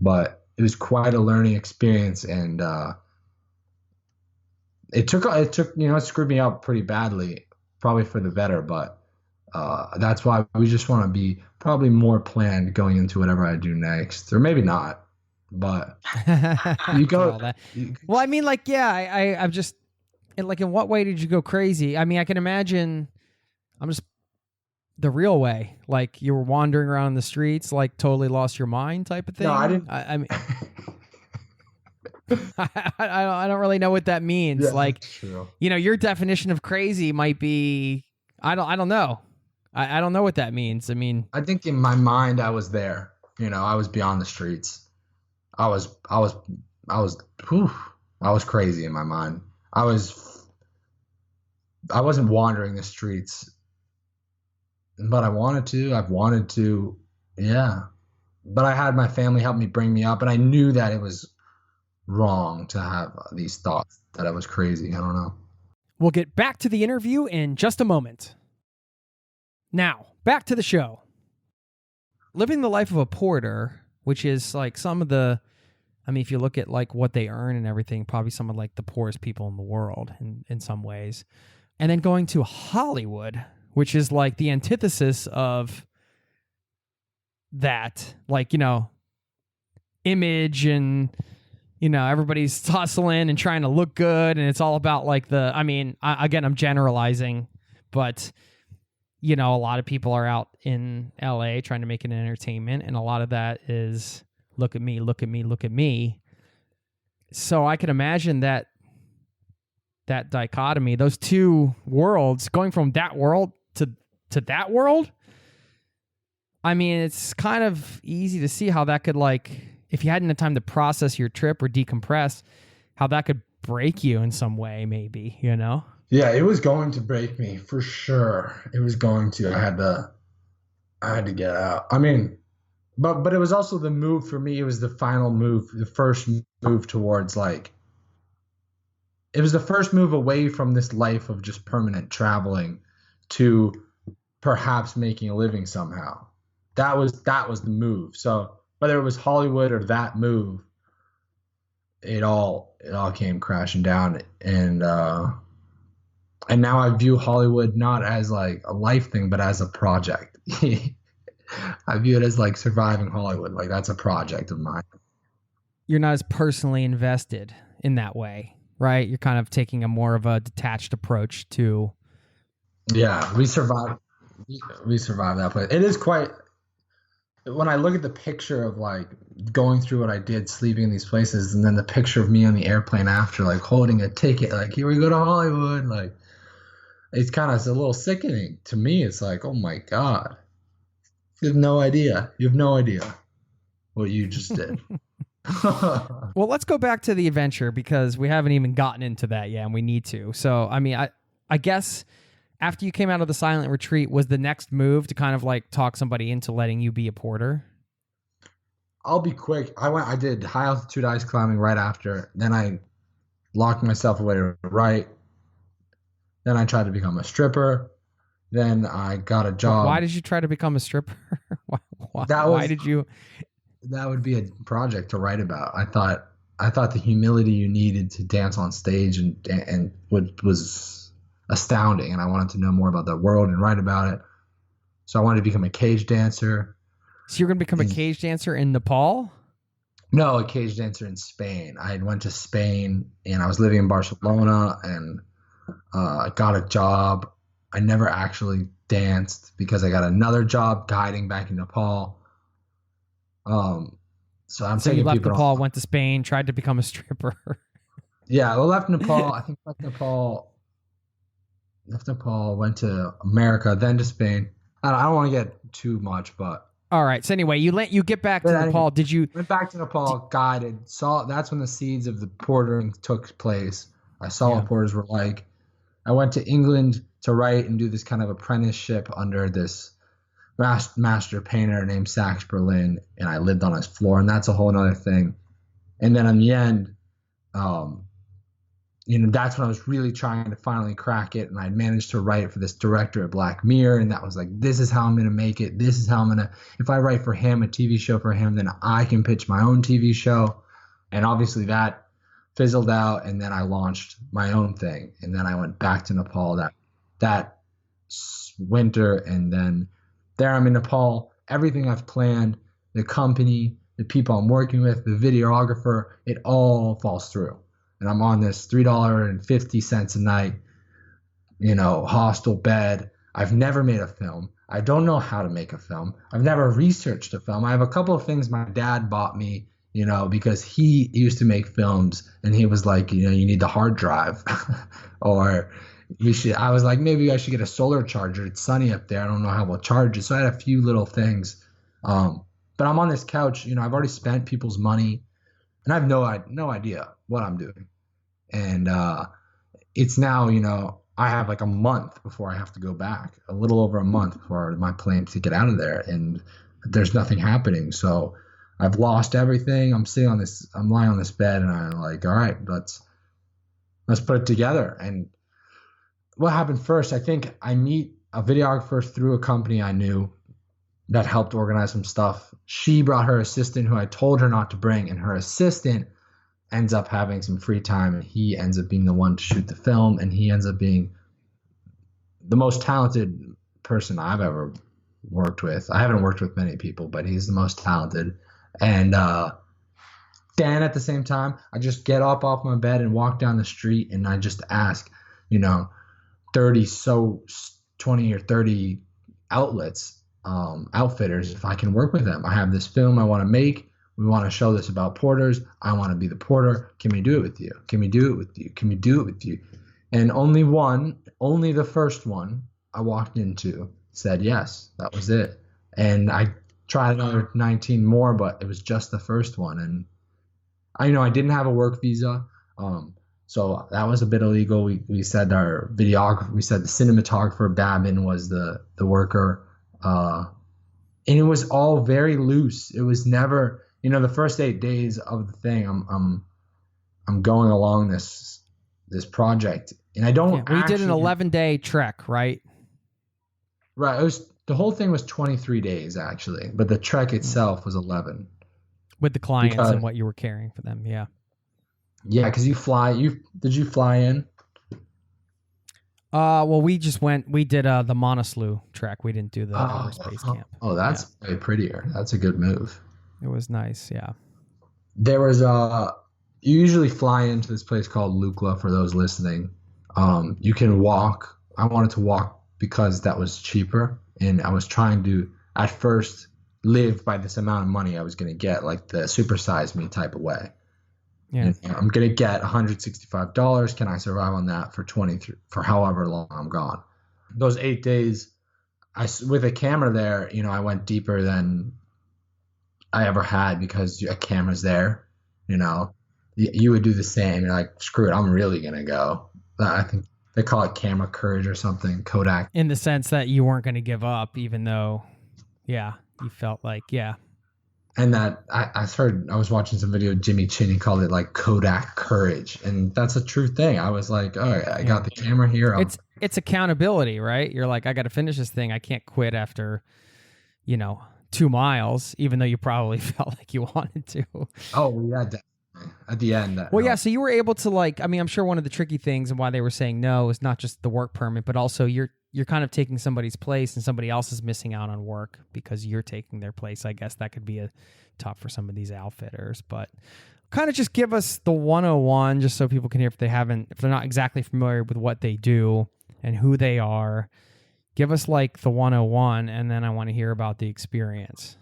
but it was quite a learning experience. And it took, it screwed me up pretty badly, probably for the better, but that's why we just want to be probably more planned going into whatever I do next, or maybe not, but you go. Well, I mean, like, yeah, I'm just like, in what way did you go crazy? I mean, I can imagine. I'm just the real way, like you were wandering around the streets, like totally lost your mind, type of thing. No, I didn't. I mean, I don't really know what that means. Yeah, like, true. Your definition of crazy might be. I don't know. I don't know what that means. I mean, I think in my mind I was there. I was beyond the streets. I was crazy in my mind. I wasn't wandering the streets, but I wanted to. I've wanted to, yeah. But I had my family help me bring me up, and I knew that it was wrong to have these thoughts that I was crazy. I don't know. We'll get back to the interview in just a moment. Now, back to the show. Living the life of a porter, which is like some of the, I mean, if you look at like what they earn and everything, probably some of like the poorest people in the world in some ways. And then going to Hollywood, which is like the antithesis of that, like, image and, everybody's hustling and trying to look good. And it's all about like again, I'm generalizing, but a lot of people are out in LA trying to make it an entertainment. And a lot of that is look at me, look at me, look at me. So I can imagine that dichotomy, those two worlds, going from that world to that world. I mean, it's kind of easy to see how that could, like, if you hadn't had time to process your trip or decompress, how that could break you in some way, maybe, Yeah, it was going to break me for sure. It was going to. I had to get out. I mean, but it was also the move for me. It was the final move, the first move towards like. It was the first move away from this life of just permanent traveling to perhaps making a living somehow. That was the move. So whether it was Hollywood or that move, it all came crashing down. And now I view Hollywood not as like a life thing, but as a project. I view it as like surviving Hollywood. Like that's a project of mine. You're not as personally invested in that way, right? You're kind of taking a more of a detached approach to. Yeah, we survived that place. It is quite. When I look at the picture of like going through what I did, sleeping in these places, and then the picture of me on the airplane after, like holding a ticket, like here we go to Hollywood, like it's a little sickening to me. It's like, oh my God, you have no idea. You have no idea what you just did. Well, let's go back to the adventure because we haven't even gotten into that yet, and we need to. So, I mean, I guess after you came out of the silent retreat, was the next move to kind of like talk somebody into letting you be a porter? I'll be quick. I did high altitude ice climbing right after. Then I locked myself away to write. Then I tried to become a stripper. Then I got a job. Why did you try to become a stripper? Why did you? That would be a project to write about. I thought the humility you needed to dance on stage and was astounding, and I wanted to know more about the world and write about it. So I wanted to become a cage dancer. So you're going to become a cage dancer in Nepal? No, a cage dancer in Spain. I went to Spain and I was living in Barcelona and I got a job. I never actually danced because I got another job guiding back in Nepal. So you left Nepal, went to Spain, tried to become a stripper. Yeah, I left Nepal. I think left Nepal, went to America, then to Spain. I don't want to get too much, but all right. So anyway, you get back to Nepal. Did you went back to Nepal? Guided. That's when the seeds of the portering took place. I saw what porters were like. I went to England to write and do this kind of apprenticeship under this master painter named Sax Berlin, and I lived on his floor, and that's a whole other thing. And then in the end, that's when I was really trying to finally crack it. And I managed to write for this director at Black Mirror. And that was like, this is how I'm going to make it. This is how I'm going to, if I write for him, a TV show for him, then I can pitch my own TV show. And obviously that fizzled out. And then I launched my own thing. And then I went back to Nepal that winter. And then there I'm in Nepal. Everything I've planned, the company, the people I'm working with, the videographer, it all falls through. And I'm on this $3.50 a night, hostel bed. I've never made a film. I don't know how to make a film. I've never researched a film. I have a couple of things my dad bought me, because he used to make films, and he was like, you need the hard drive or I was like, maybe I should get a solar charger. It's sunny up there. I don't know how we'll charge it. So I had a few little things. But I'm on this couch, I've already spent people's money, and I have no idea what I'm doing. And it's now, I have like a month before I have to go back, a little over a month before my plane to get out of there, and there's nothing happening. So I've lost everything. I'm lying on this bed, and I'm like, all right, let's put it together. And what happened first, I think I meet a videographer through a company I knew that helped organize some stuff. She brought her assistant, who I told her not to bring, and her assistant ends up having some free time, and he ends up being the one to shoot the film, and he ends up being the most talented person I've ever worked with. I haven't worked with many people, but he's the most talented. And then at the same time, I just get up off my bed and walk down the street, and I just ask, 20 or 30 outlets, outfitters, if I can work with them. I have this film I want to make. We want to show this about porters. I want to be the porter. Can we do it with you? Can we do it with you? Can we do it with you? And only the first one I walked into said yes. That was it. And I tried another 19 more, but it was just the first one. And I didn't have a work visa. So that was a bit illegal. We said the cinematographer Babin was the worker. And it was all very loose. It was never, the first 8 days of the thing, I'm going along this project, and I don't. Yeah, we did an 11-day trek, right? Right. The whole thing was 23 days actually, but the trek itself was 11. With the clients and what you were carrying for them, yeah. Yeah, because did you fly in? Well, we did the Manaslu trek. We didn't do the Everest Base Camp. Oh, that's way prettier. That's a good move. It was nice, yeah. There was you usually fly into this place called Lukla, for those listening. You can walk. I wanted to walk because that was cheaper, and I was trying to at first live by this amount of money I was going to get, like the supersize me type of way. Yeah. I'm going to get $165. Can I survive on that for however long I'm gone? Those 8 days, with a camera there, I went deeper than I ever had, because a camera's there. You would do the same. You're like, screw it, I'm really going to go. I think they call it camera courage or something, Kodak. In the sense that you weren't going to give up, even though, you felt like, And that I was watching some video of Jimmy Chin, he called it like Kodak courage. And that's a true thing. I was like, oh, I got the camera here. It's accountability, right? You're like, I got to finish this thing. I can't quit after, 2 miles, even though you probably felt like you wanted to. Oh, yeah, definitely. At the end. So you were able to I'm sure one of the tricky things and why they were saying no is not just the work permit, but also you're kind of taking somebody's place and somebody else is missing out on work because you're taking their place. I guess that could be a tough for some of these outfitters, but kind of just give us the 101 just so people can hear if they're not exactly familiar with what they do and who they are. Give us like the 101, and then I want to hear about the experience.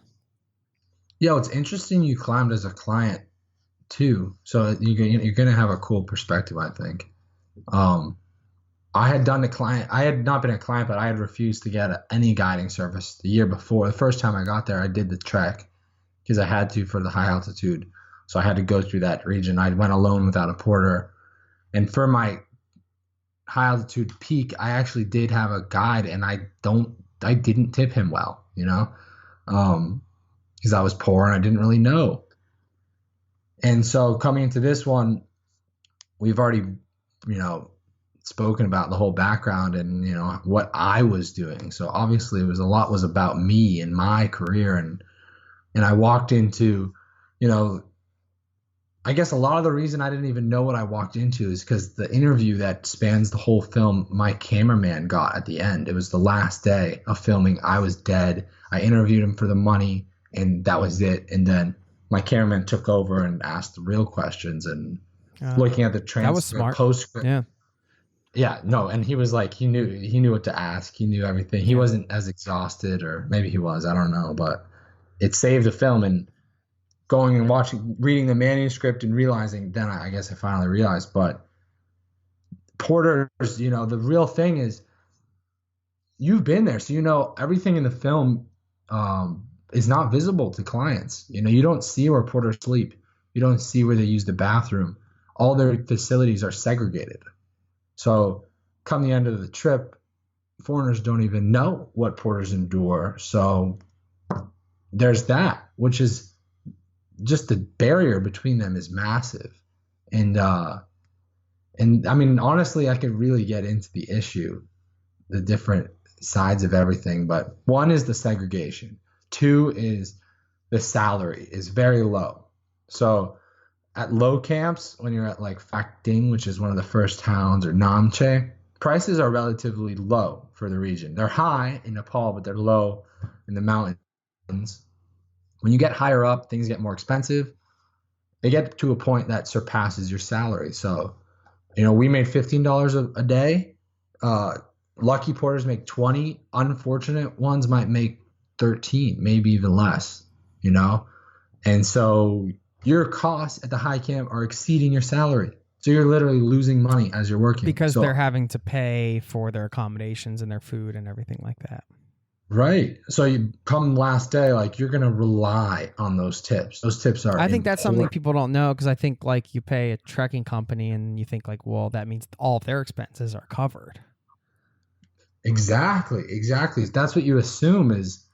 Yeah, it's interesting you climbed as a client too, so you're going to have a cool perspective, I think. I had done I had not been a client, but I had refused to get any guiding service the year before. The first time I got there, I did the trek because I had to for the high altitude. So I had to go through that region. I went alone without a porter. And for my high altitude peak, I actually did have a guide, and I didn't tip him well, because I was poor and I didn't really know. And so coming into this one, we've already you know, spoken about the whole background and, you know, what I was doing. So obviously it was a lot was about me and my career. And I walked into, you know, I guess a lot of the reason I didn't even know what I walked into is because the interview that spans the whole film, my cameraman got at the end. It was the last day of filming. I was dead. I interviewed him for the money, and that was it. And then my cameraman took over and asked the real questions and looking at the transcript, that was smart. postscript. Yeah. Yeah, no, and he was like, he knew what to ask. He knew everything. He wasn't as exhausted, or maybe he was. I don't know, but it saved the film. And going and reading the manuscript and realizing, then I guess I finally realized. But porters, you know, the real thing is you've been there, so you know everything in the film is not visible to clients. You know, you don't see where porters sleep. You don't see where they use the bathroom. All their facilities are segregated. So come the end of the trip, foreigners don't even know what porters endure. So there's that, which is just the barrier between them is massive. And I mean, honestly, I could really get into the issue, the different sides of everything. But one is the segregation. Two is the salary is very low. So at low camps, when you're at like Phak Ding, which is one of the first towns, or Namche, prices are relatively low for the region. They're high in Nepal, but they're low in the mountains. When you get higher up, things get more expensive. They get to a point that surpasses your salary. So, you know, we made $15 a day. Lucky porters make 20. Unfortunate ones might make 13, maybe even less, you know? And so your costs at the high camp are exceeding your salary. So you're literally losing money as you're working. Because they're having to pay for their accommodations and their food and everything like that. Right. So you come last day, like you're going to rely on those tips. Those tips are. I think that's something people don't know, because I think like you pay a trekking company and you think like, well, that means all of their expenses are covered. Exactly. That's what you assume is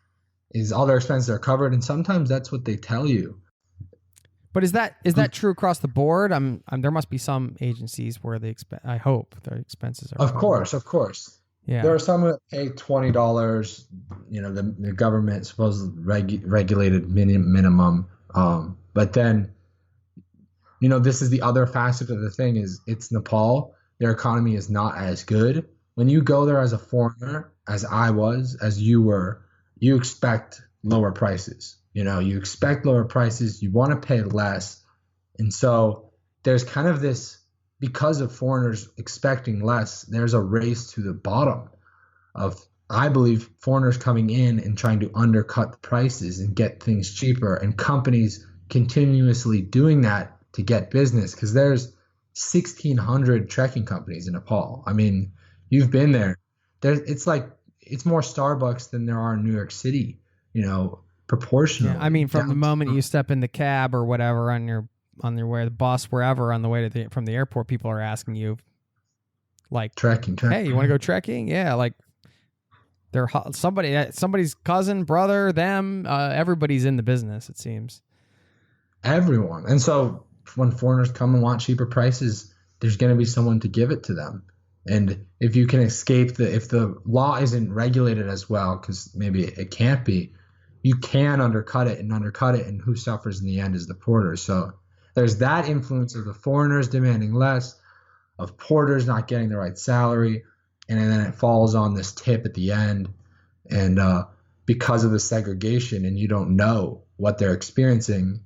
all their expenses are covered. And sometimes that's what they tell you. But is that true across the board? There must be some agencies where I hope their expenses are covered. Of course. Yeah. There are some that pay $20, you know, the government supposedly regulated minimum. But then, you know, this is the other facet of the thing is it's Nepal. Their economy is not as good. When you go there as a foreigner, as I was, as you were, you expect lower prices. You know, you expect lower prices. You want to pay less. And so there's kind of this, because of foreigners expecting less, there's a race to the bottom of, I believe, foreigners coming in and trying to undercut the prices and get things cheaper, and companies continuously doing that to get business, because there's 1,600 trekking companies in Nepal. I mean, you've been there. It's more Starbucks than there are in New York City, you know, proportionally. Yeah, I mean, from the moment you step in the cab or whatever on your way, the bus, wherever, on the way from the airport, people are asking you, like, trekking. Hey, you want to go trekking? Yeah, like they're somebody's cousin, brother, them. Everybody's in the business, it seems. Everyone. And so when foreigners come and want cheaper prices, there's going to be someone to give it to them. And if you can escape if the law isn't regulated as well, because maybe it can't be, you can undercut it, and who suffers in the end is the porter. So there's that influence of the foreigners demanding less, of porters not getting the right salary, and then it falls on this tip at the end. And because of the segregation, and you don't know what they're experiencing,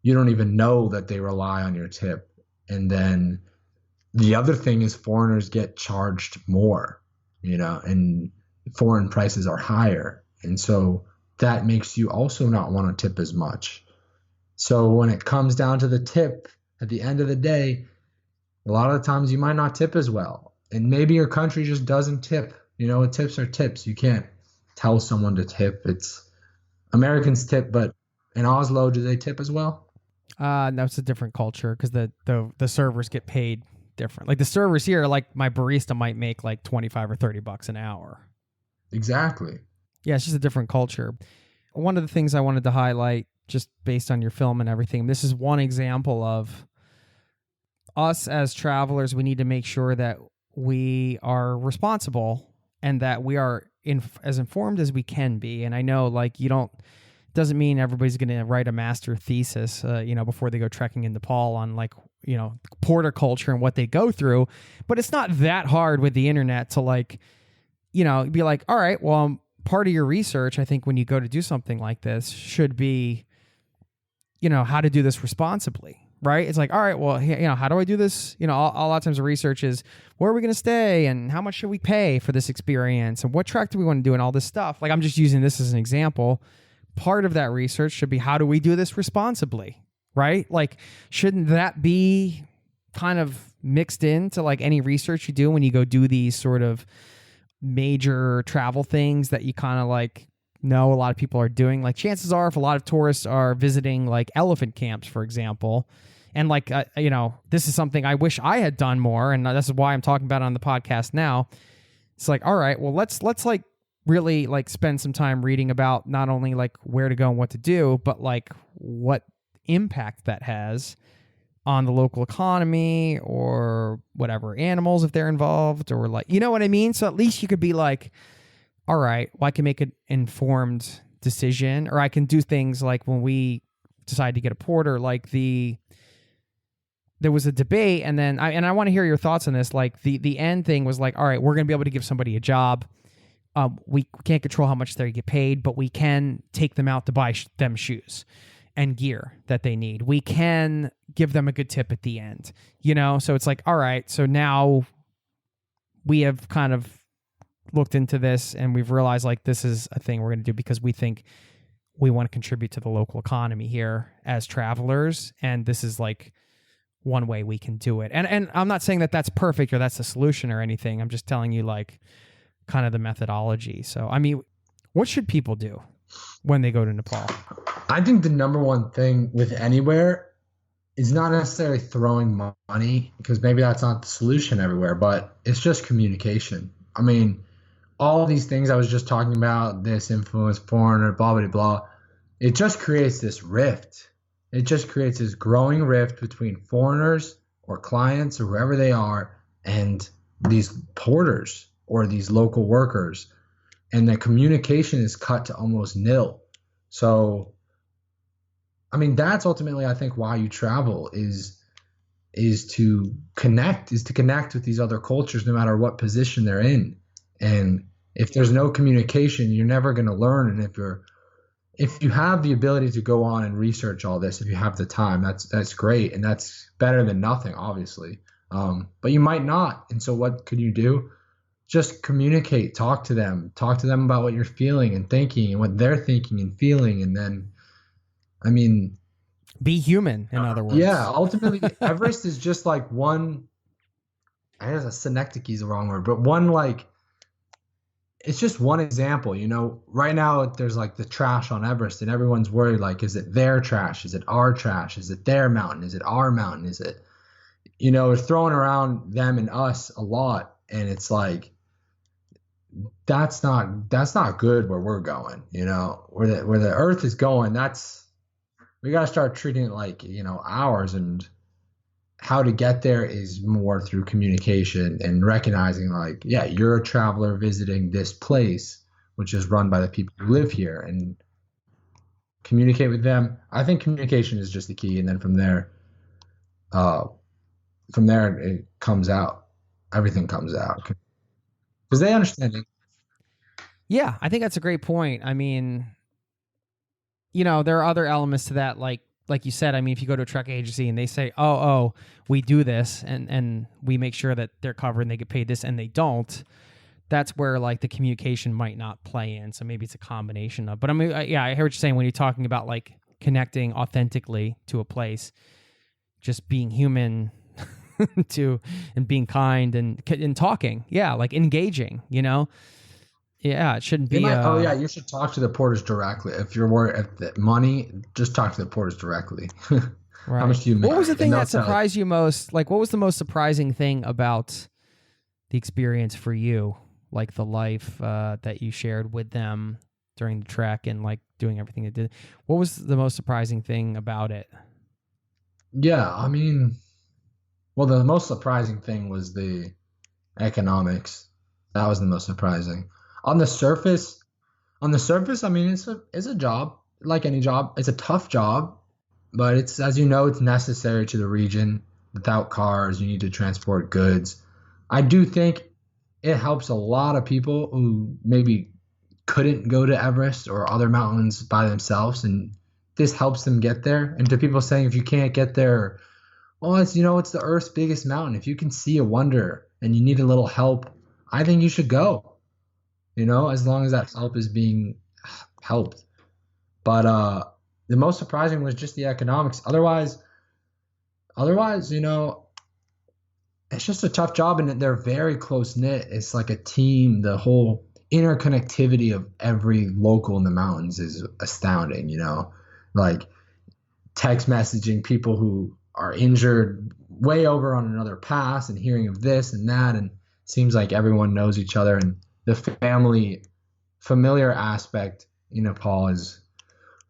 you don't even know that they rely on your tip. And then the other thing is foreigners get charged more, you know, and foreign prices are higher. And so that makes you also not want to tip as much. So when it comes down to the tip, at the end of the day, a lot of the times you might not tip as well. And maybe your country just doesn't tip. You know, tips are tips. You can't tell someone to tip. It's Americans tip, but in Oslo, do they tip as well? No, it's a different culture, because the servers get paid different. Like the servers here, like my barista might make like $25 or $30 an hour. Exactly. Yeah, it's just a different culture. One of the things I wanted to highlight, just based on your film and everything, this is one example of us as travelers, we need to make sure that we are responsible and that we are as informed as we can be. And I know, like, doesn't mean everybody's going to write a master thesis, before they go trekking in Nepal on, like, porter culture and what they go through. But it's not that hard with the internet to, like, be like, all right, well, part of your research, I think, when you go to do something like this should be, how to do this responsibly. Right? It's like, all right, well, how do I do this? A lot of times the research is, where are we going to stay and how much should we pay for this experience and what track do we want to do and all this stuff. Like, I'm just using this as an example. Part of that research should be, how do we do this responsibly? Right? Like, shouldn't that be kind of mixed into, like, any research you do when you go do these sort of major travel things that you kind of, like, know a lot of people are doing? Like, chances are, if a lot of tourists are visiting, like, elephant camps, for example, and, like, this is something I wish I had done more, and this is why I'm talking about it on the podcast now. It's like, all right, well, let's like really, like, spend some time reading about not only, like, where to go and what to do, but, like, what impact that has on the local economy or whatever, animals if they're involved, or, like, you know what I mean? So at least you could be like, all right, well, I can make an informed decision, or I can do things like when we decided to get a porter, like there was a debate, and then I want to hear your thoughts on this. Like, the end thing was like, all right, we're going to be able to give somebody a job. We can't control how much they get paid, but we can take them out to buy them shoes and gear that they need. We can give them a good tip at the end, So it's like, all right, so now we have kind of looked into this and we've realized, like, this is a thing we're going to do because we think we want to contribute to the local economy here as travelers, and this is, like, one way we can do it. And I'm not saying that that's perfect or that's the solution or anything. I'm just telling you, like, kind of the methodology. So, I mean, what should people do when they go to Nepal? I think the number one thing with anywhere is not necessarily throwing money, because maybe that's not the solution everywhere, but it's just communication. I mean, all these things I was just talking about, this influence, foreigner, blah, blah, blah, it just creates this rift. It just creates this growing rift between foreigners or clients or whoever they are and these porters or these local workers. And the communication is cut to almost nil. So, I mean, that's ultimately, I think, why you travel is to connect with these other cultures, no matter what position they're in. And if there's no communication, you're never going to learn. And if you have the ability to go on and research all this, if you have the time, that's great. And that's better than nothing, obviously. But you might not. And so what could you do? Just communicate, talk to them about what you're feeling and thinking and what they're thinking and feeling. And then, I mean, be human, in other words. Yeah. Ultimately, Everest is just like one, I guess a synecdoche is the wrong word, but one, like, it's just one example. Right now there's, like, the trash on Everest, and everyone's worried, like, is it their trash? Is it our trash? Is it their mountain? Is it our mountain? Is it, it's throwing around them and us a lot. And it's like, that's not good where we're going, where the earth is going. We got to start treating it like, ours, and how to get there is more through communication and recognizing, like, yeah, you're a traveler visiting this place, which is run by the people who live here, and communicate with them. I think communication is just the key. And then from there it comes out, everything comes out because they understand it. Yeah, I think that's a great point. I mean, there are other elements to that, like you said. I mean, if you go to a trek agency and they say, oh, we do this and we make sure that they're covered and they get paid this, and they don't, that's where, like, the communication might not play in. So maybe it's a combination of, but I mean, I hear what you're saying when you're talking about, like, connecting authentically to a place, just being human and being kind and talking. Yeah. Like, engaging, Yeah, it shouldn't be. You should talk to the porters directly. If you're worried at the money, just talk to the porters directly. Right. How much do you make? What was the thing that surprised you most? Like, what was the most surprising thing about the experience for you? Like, the life that you shared with them during the trek and, like, doing everything they did. What was the most surprising thing about it? Yeah, I mean, Well, the most surprising thing was the economics. That was the most surprising. On the surface, I mean, it's a job like any job. It's a tough job, but it's, as you know, it's necessary to the region. Without cars, you need to transport goods. I do think it helps a lot of people who maybe couldn't go to Everest or other mountains by themselves, and this helps them get there. And to people saying if you can't get there, well, it's the Earth's biggest mountain. If you can see a wonder and you need a little help, I think you should go. As long as that help is being helped. But the most surprising was just the economics. Otherwise, it's just a tough job, and they're very close knit. It's like a team. The whole interconnectivity of every local in the mountains is astounding. Like text messaging people who are injured way over on another pass and hearing of this and that, and it seems like everyone knows each other, and the familiar aspect in Nepal is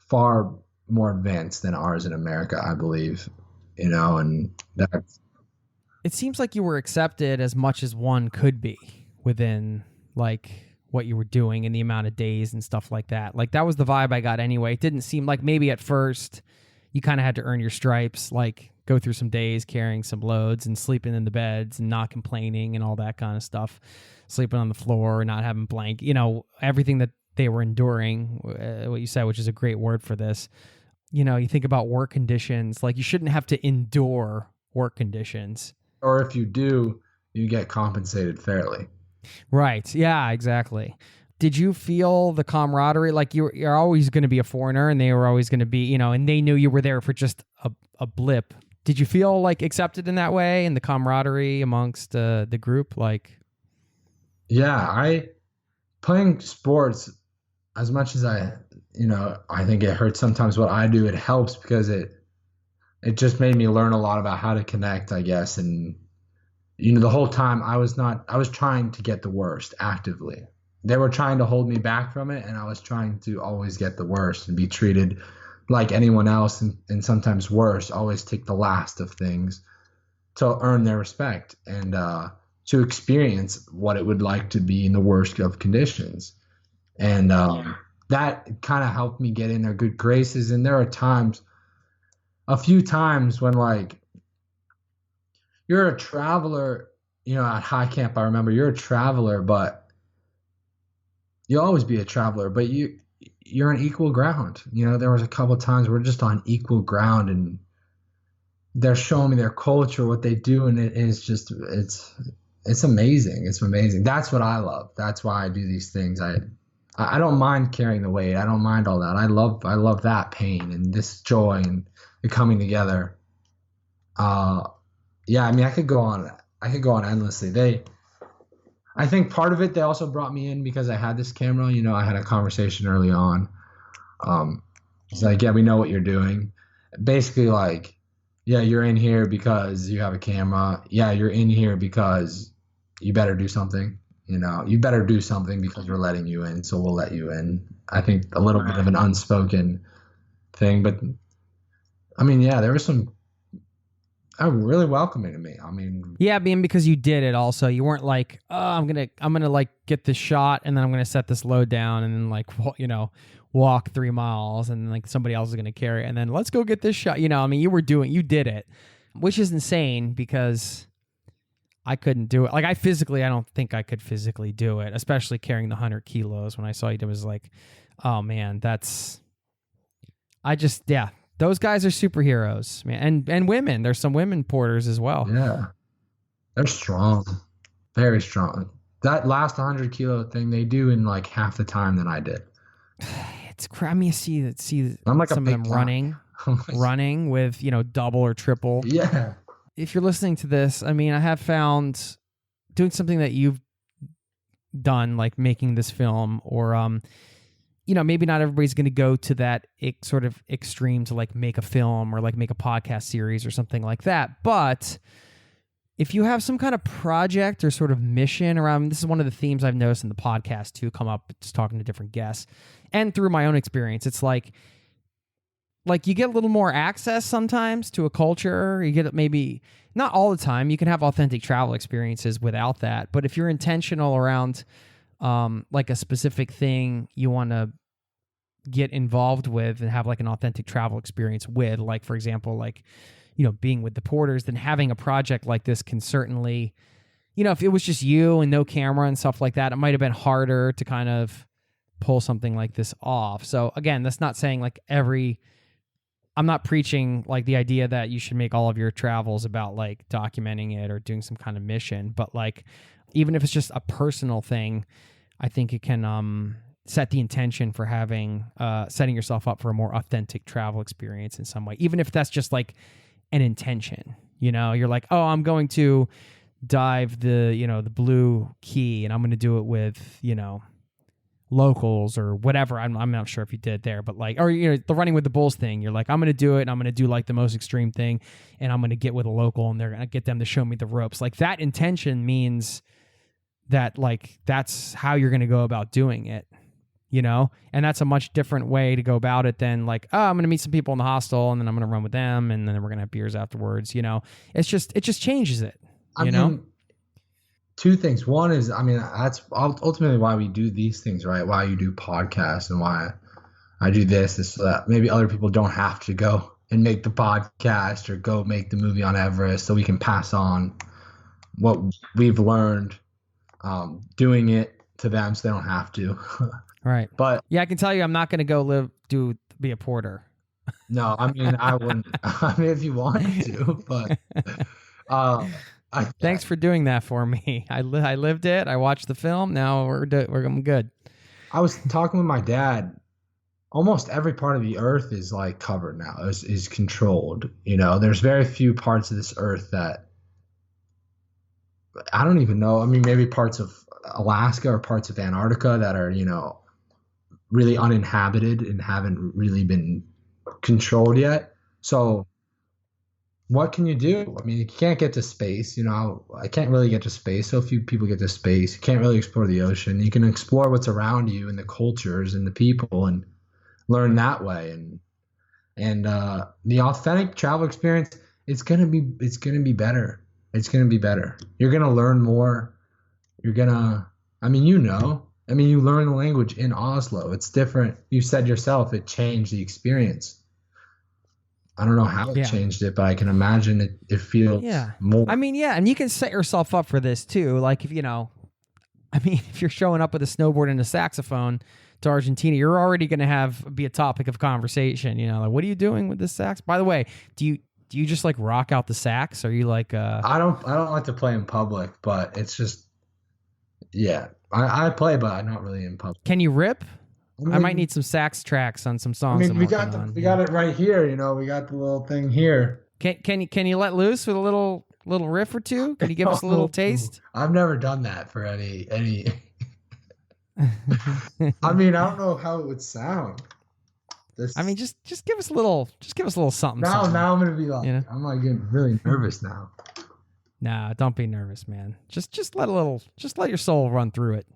far more advanced than ours in America, I believe. And that's It seems like you were accepted as much as one could be within like what you were doing and the amount of days and stuff like that. Like that was the vibe I got anyway. It didn't seem like maybe at first you kind of had to earn your stripes, like go through some days carrying some loads and sleeping in the beds and not complaining and all that kind of stuff. Sleeping on the floor, not having everything that they were enduring, what you said, which is a great word for this. You think about work conditions, like you shouldn't have to endure work conditions. Or if you do, you get compensated fairly. Right. Yeah, exactly. Did you feel the camaraderie? Like you're always going to be a foreigner and they were always going to be, and they knew you were there for just a blip. Did you feel like accepted in that way and the camaraderie amongst the group? Like, yeah, playing sports, as much as I think it hurts sometimes what I do, it helps because it just made me learn a lot about how to connect, I guess. And, the whole time I was trying to get the worst actively. They were trying to hold me back from it, and I was trying to always get the worst and be treated like anyone else, and sometimes worse, always take the last of things to earn their respect and to experience what it would like to be in the worst of conditions. And that kind of helped me get in their good graces. And there are a few times when like you're a traveler, at high camp, I remember you're a traveler, but you'll always be a traveler, but you're on equal ground. There was a couple of times we're just on equal ground, and they're showing me their culture, what they do, and it is just it's amazing. It's amazing. That's what I love. That's why I do these things. I don't mind carrying the weight. I don't mind all that. I love that pain and this joy and the coming together. Yeah, I mean, I could go on endlessly. I think part of it, they also brought me in because I had this camera. I had a conversation early on. It's like, yeah, we know what you're doing. Basically, like, yeah, you're in here because you have a camera. Yeah, you're in here because you better do something. You better do something because we're letting you in, so we'll let you in. I think a little bit of an unspoken thing, but I mean, yeah, there was some really welcoming to me. I mean, yeah, because you did it also. You weren't like, oh, I'm gonna like get this shot and then I'm gonna set this load down and then like walk 3 miles and then like somebody else is gonna carry it and then let's go get this shot. You did it, which is insane because I couldn't do it. Like I don't think I could physically do it, especially carrying the 100 kilos. When I saw you, it was like, oh man, those guys are superheroes, man. And women, there's some women porters as well. Yeah, they're strong, very strong. That last 100 kilo thing they do in like half the time than I did. It's crazy. See I'm like some of them running with double or triple. Yeah. If you're listening to this, I mean, I have found doing something that you've done, like making this film, or maybe not everybody's going to go to that sort of extreme to like make a film or like make a podcast series or something like that. But if you have some kind of project or sort of mission around, this is one of the themes I've noticed in the podcast too, come up just talking to different guests and through my own experience. It's like like you get a little more access sometimes to a culture. You get maybe not all the time. You can have authentic travel experiences without that. But if you're intentional around like a specific thing you want to get involved with and have like an authentic travel experience with, like for example, like, you know, being with the porters, then having a project like this can certainly, you know, if it was just you and no camera and stuff like that, it might have been harder to kind of pull something like this off. So again, that's not saying like I'm not preaching like the idea that you should make all of your travels about like documenting it or doing some kind of mission, but like even if it's just a personal thing, I think it can set the intention for having setting yourself up for a more authentic travel experience in some way, even if that's just like an intention. You know, you're like, oh, I'm going to dive the Blue Key and I'm going to do it with, you know, locals or whatever. I'm not sure if you did there, but like, or, you know, the running with the bulls thing, you're like, I'm going to do it and I'm going to do like the most extreme thing and I'm going to get with a local and they're going to get them to show me the ropes. Like that intention means that like, that's how you're going to go about doing it, you know? And that's a much different way to go about it than like, oh, I'm going to meet some people in the hostel and then I'm going to run with them and then we're going to have beers afterwards. You know, it just changes it, you know? Two things. One is, I mean, that's ultimately why we do these things, right? Why you do podcasts and why I do this is so that maybe other people don't have to go and make the podcast or go make the movie on Everest, so we can pass on what we've learned doing it to them so they don't have to. Right. But yeah, I can tell you I'm not going to go be a porter. No, I mean, I wouldn't. I mean, if you wanted to, but thanks for doing that for me. I lived it. I watched the film. Now I'm good. I was talking with my dad. Almost every part of the earth is like covered now, is controlled. You know, there's very few parts of this earth that I don't even know. I mean, maybe parts of Alaska or parts of Antarctica that are, you know, really uninhabited and haven't really been controlled yet. So what can you do? I mean, you can't get to space. You know, I can't really get to space. So few people get to space. You can't really explore the ocean. You can explore what's around you and the cultures and the people and learn that way. And the authentic travel experience, it's gonna be better. It's gonna be better. You're gonna learn more. You learn the language in Oslo. It's different. You said yourself, it changed the experience. I don't know how it changed it, but I can imagine it feels more. I mean, yeah, and you can set yourself up for this too. Like if you're showing up with a snowboard and a saxophone to Argentina, you're already going to be a topic of conversation. You know, like, what are you doing with this sax? By the way, do you just like rock out the sax? Or are you like? I don't like to play in public, but it's just, yeah, I play, but I'm not really in public. Can you rip? I might need some sax tracks on some songs. We got it right here. You know, we got the little thing here. Can you let loose with a little riff or two? Can you give us a little taste? I've never done that for any. I mean, I don't know how it would sound. Just give us a little something. Now something. I'm gonna be like, you know? I'm like getting really nervous now. Nah, don't be nervous, man. Just let your soul run through it.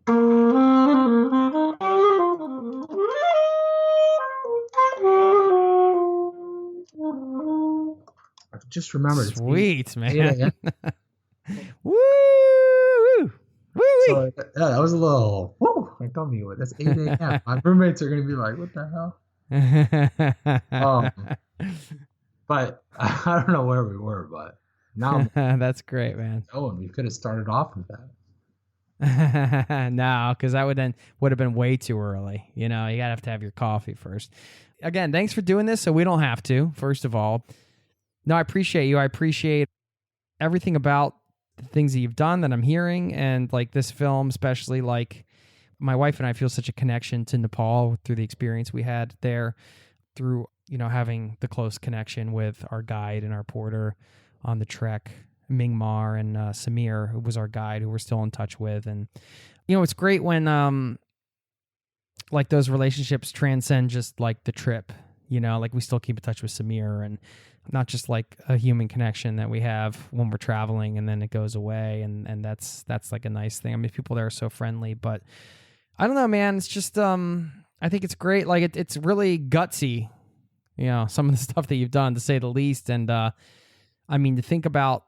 I just remembered. Sweet, man. Woo! Woo! So, yeah, that was a little. Woo! I told me that's 8 a.m. My roommates are gonna be like, "What the hell?" But I don't know where we were, but now that's great, man. Oh, and we could have started off with that. No, because that would have been way too early. You know, you gotta have to have your coffee first. Again, thanks for doing this, so we don't have to. First of all, no, I appreciate you. I appreciate everything about the things that you've done that I'm hearing, and like this film, especially. Like my wife and I feel such a connection to Nepal through the experience we had there, through having the close connection with our guide and our porter on the trek. Menninger and Samir, who was our guide, who we're still in touch with. And, it's great when, like those relationships transcend just like the trip, like we still keep in touch with Samir, and not just like a human connection that we have when we're traveling and then it goes away. And that's like a nice thing. I mean, people there are so friendly, but I don't know, man. It's just, I think it's great. Like it's really gutsy. some of the stuff that you've done, to say the least. And I mean, to think about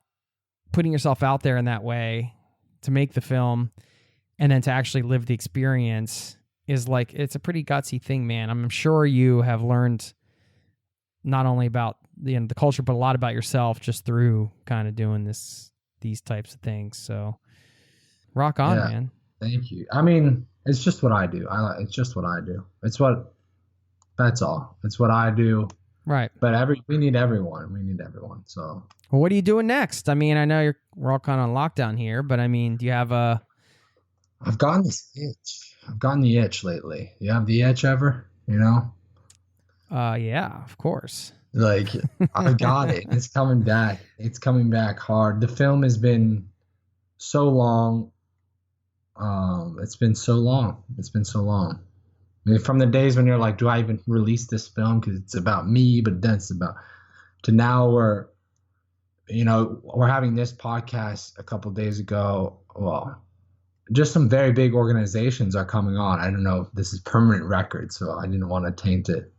putting yourself out there in that way to make the film and then to actually live the experience is like, it's a pretty gutsy thing, man. I'm sure you have learned not only about the culture, but a lot about yourself just through kind of doing these types of things. So rock on, man. Thank you. I mean, it's just what I do. It's just what I do. That's all. It's what I do. Right. But we need everyone. We need everyone. So. Well, what are you doing next? I mean, I know we're all kind of on lockdown here, but I mean, do you have I've gotten this itch. I've gotten the itch lately. You have the itch ever? Yeah, of course. Like, I got it. It's coming back. It's coming back hard. The film has been so long. It's been so long. I mean, from the days when you're like, do I even release this film because it's about me? But then it's about to now we're having this podcast a couple of days ago. Well, just some very big organizations are coming on. I don't know if this is permanent record, so I didn't want to taint it.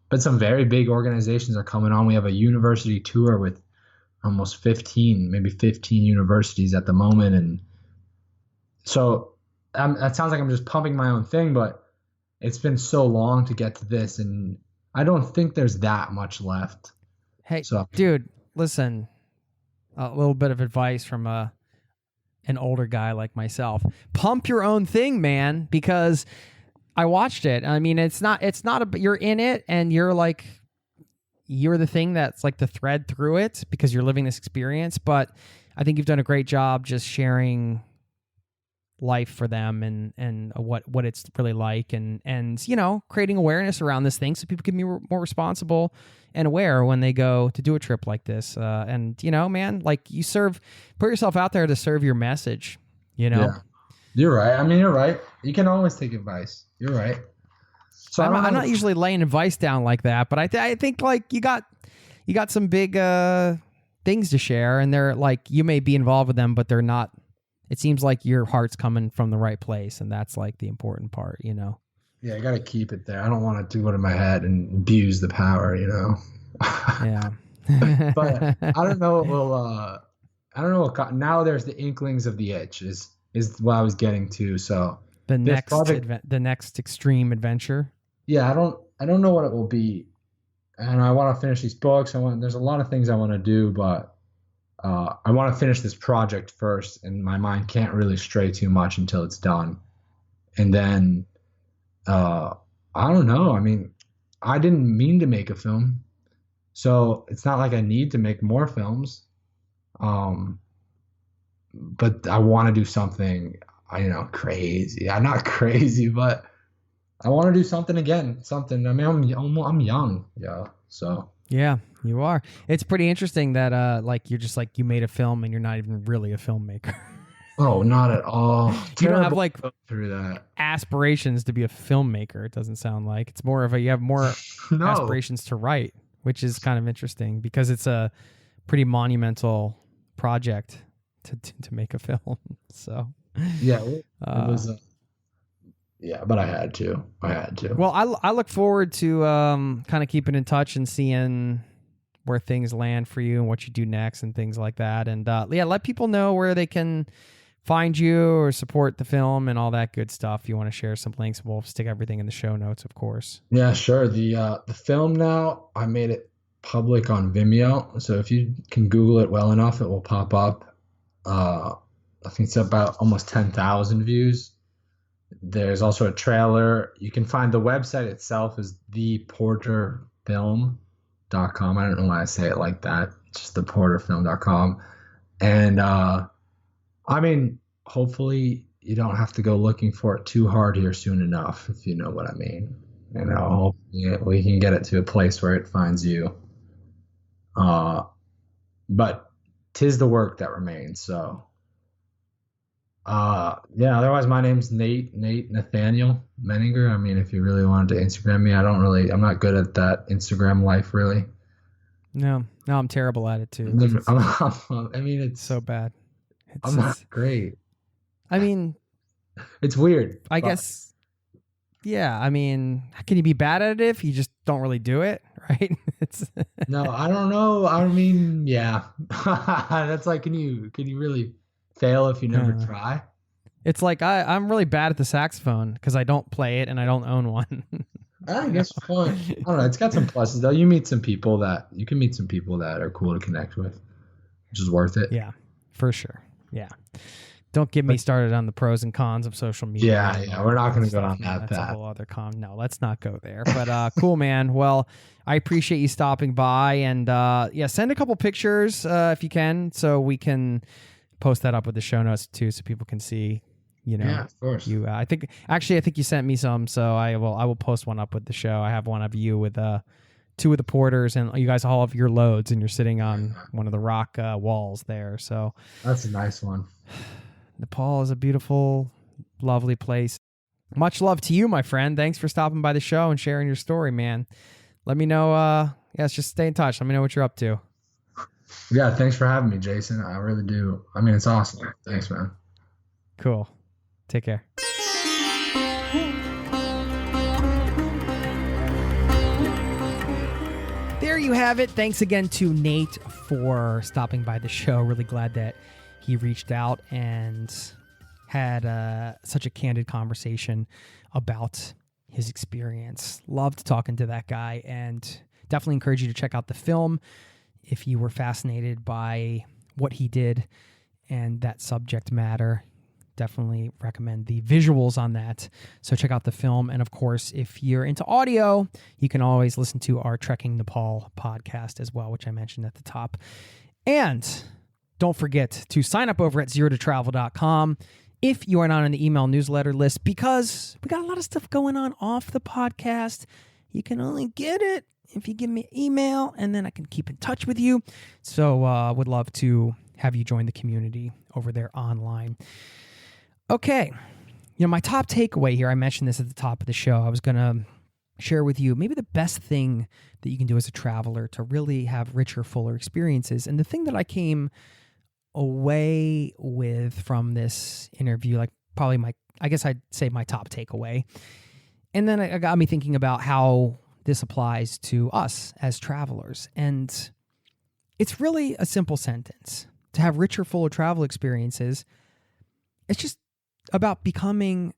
But some very big organizations are coming on. We have a university tour with almost 15 universities at the moment. And so that sounds like I'm just pumping my own thing, but it's been so long to get to this. And I don't think there's that much left. Hey, dude, listen, a little bit of advice from an older guy like myself. Pump your own thing, man, because I watched it. I mean, it's not you're in it and you're the thing that's like the thread through it because you're living this experience. But I think you've done a great job just sharing life for them and what it's really like and creating awareness around this thing so people can be more responsible and aware when they go to do a trip like this. And man, like put yourself out there to serve your message, Yeah. You're right. I mean, you're right. You can always take advice. You're right. So I'm not usually laying advice down like that, but I think like you got some big things to share, and they're like you may be involved with them, but they're not. It seems like your heart's coming from the right place, and that's like the important part, Yeah, I got to keep it there. I don't want it to go to my head and abuse the power, Yeah. But I don't know. I don't know. Now there's the inklings of the itch is what I was getting to. So the next extreme adventure. Yeah, I don't know what it will be, and I want to finish these books. There's a lot of things I want to do, but I want to finish this project first, and my mind can't really stray too much until it's done. And then I don't know. I mean, I didn't mean to make a film, so it's not like I need to make more films. But I want to do something, crazy. I'm not crazy, but I want to do something again. Something. I mean, I'm young, So yeah, you are. It's pretty interesting that you're just like you made a film and you're not even really a filmmaker. Oh, not at all. You don't have like through that aspirations to be a filmmaker. It doesn't sound like it's more of you have more aspirations to write, which is kind of interesting because it's a pretty monumental project to make a film. So yeah, it was. Yeah, but I had to. Well, I look forward to kind of keeping in touch and seeing where things land for you and what you do next and things like that. And let people know where they can find you or support the film and all that good stuff. If you want to share some links, we'll stick everything in the show notes, of course. Yeah, sure. The film now, I made it public on Vimeo, so if you can Google it well enough, it will pop up. I think it's about almost 10,000 views. There's also a trailer. You can find the website itself is theporterfilm.com. I don't know why I say it like that. It's just theporterfilm.com. And I mean, hopefully you don't have to go looking for it too hard here soon enough, if you know what I mean. Hopefully we can get it to a place where it finds you. But 'tis the work that remains. So otherwise my name's Nate Nathaniel Menninger. I mean, if you really wanted to Instagram me, I'm not good at that Instagram life really. No, I'm terrible at it too. I mean, it's so bad. I'm not great. I mean, it's weird. I guess, yeah, I mean, can you be bad at it if you just don't really do it, right? It's No, I don't know. I mean, yeah. That's like, can you really fail if you never try? it's like I'm really bad at the saxophone because I don't play it and I don't own one. I guess fun. I don't know. It's got some pluses though. You can meet some people that are cool to connect with, which is worth it. Yeah, for sure. Yeah. Don't get me started on the pros and cons of social media. Yeah, we're not going to go down that That's a path. whole other No, let's not go there. But cool, man. Well, I appreciate you stopping by, and send a couple pictures if you can, so we can post that up with the show notes too, so people can see. Yeah, of course. You. I think you sent me some, so I will post one up with the show. I have one of you with two of the porters, and you guys all have your loads, and you're sitting on one of the rock walls there. So that's a nice one. Nepal is a beautiful, lovely place. Much love to you, my friend. Thanks for stopping by the show and sharing your story, man. Let me know. Let's just stay in touch. Let me know what you're up to. Yeah, thanks for having me, Jason. I really do. I mean, it's awesome. Thanks, man. Cool. Take care. There you have it. Thanks again to Nate for stopping by the show. Really glad that he reached out and had such a candid conversation about his experience. Loved talking to that guy, and definitely encourage you to check out the film if you were fascinated by what he did and that subject matter. Definitely recommend the visuals on that. So check out the film. And of course, if you're into audio, you can always listen to our Trekking Nepal podcast as well, which I mentioned at the top. And don't forget to sign up over at zerototravel.com if you are not on the email newsletter list, because we got a lot of stuff going on off the podcast. You can only get it if you give me an email, and then I can keep in touch with you. So would love to have you join the community over there online. Okay. My top takeaway here, I mentioned this at the top of the show. I was going to share with you maybe the best thing that you can do as a traveler to really have richer, fuller experiences. And the thing that I came away with from this interview, like probably I'd say my top takeaway. And then it got me thinking about how this applies to us as travelers. And it's really a simple sentence. To have richer, fuller travel experiences, it's just about becoming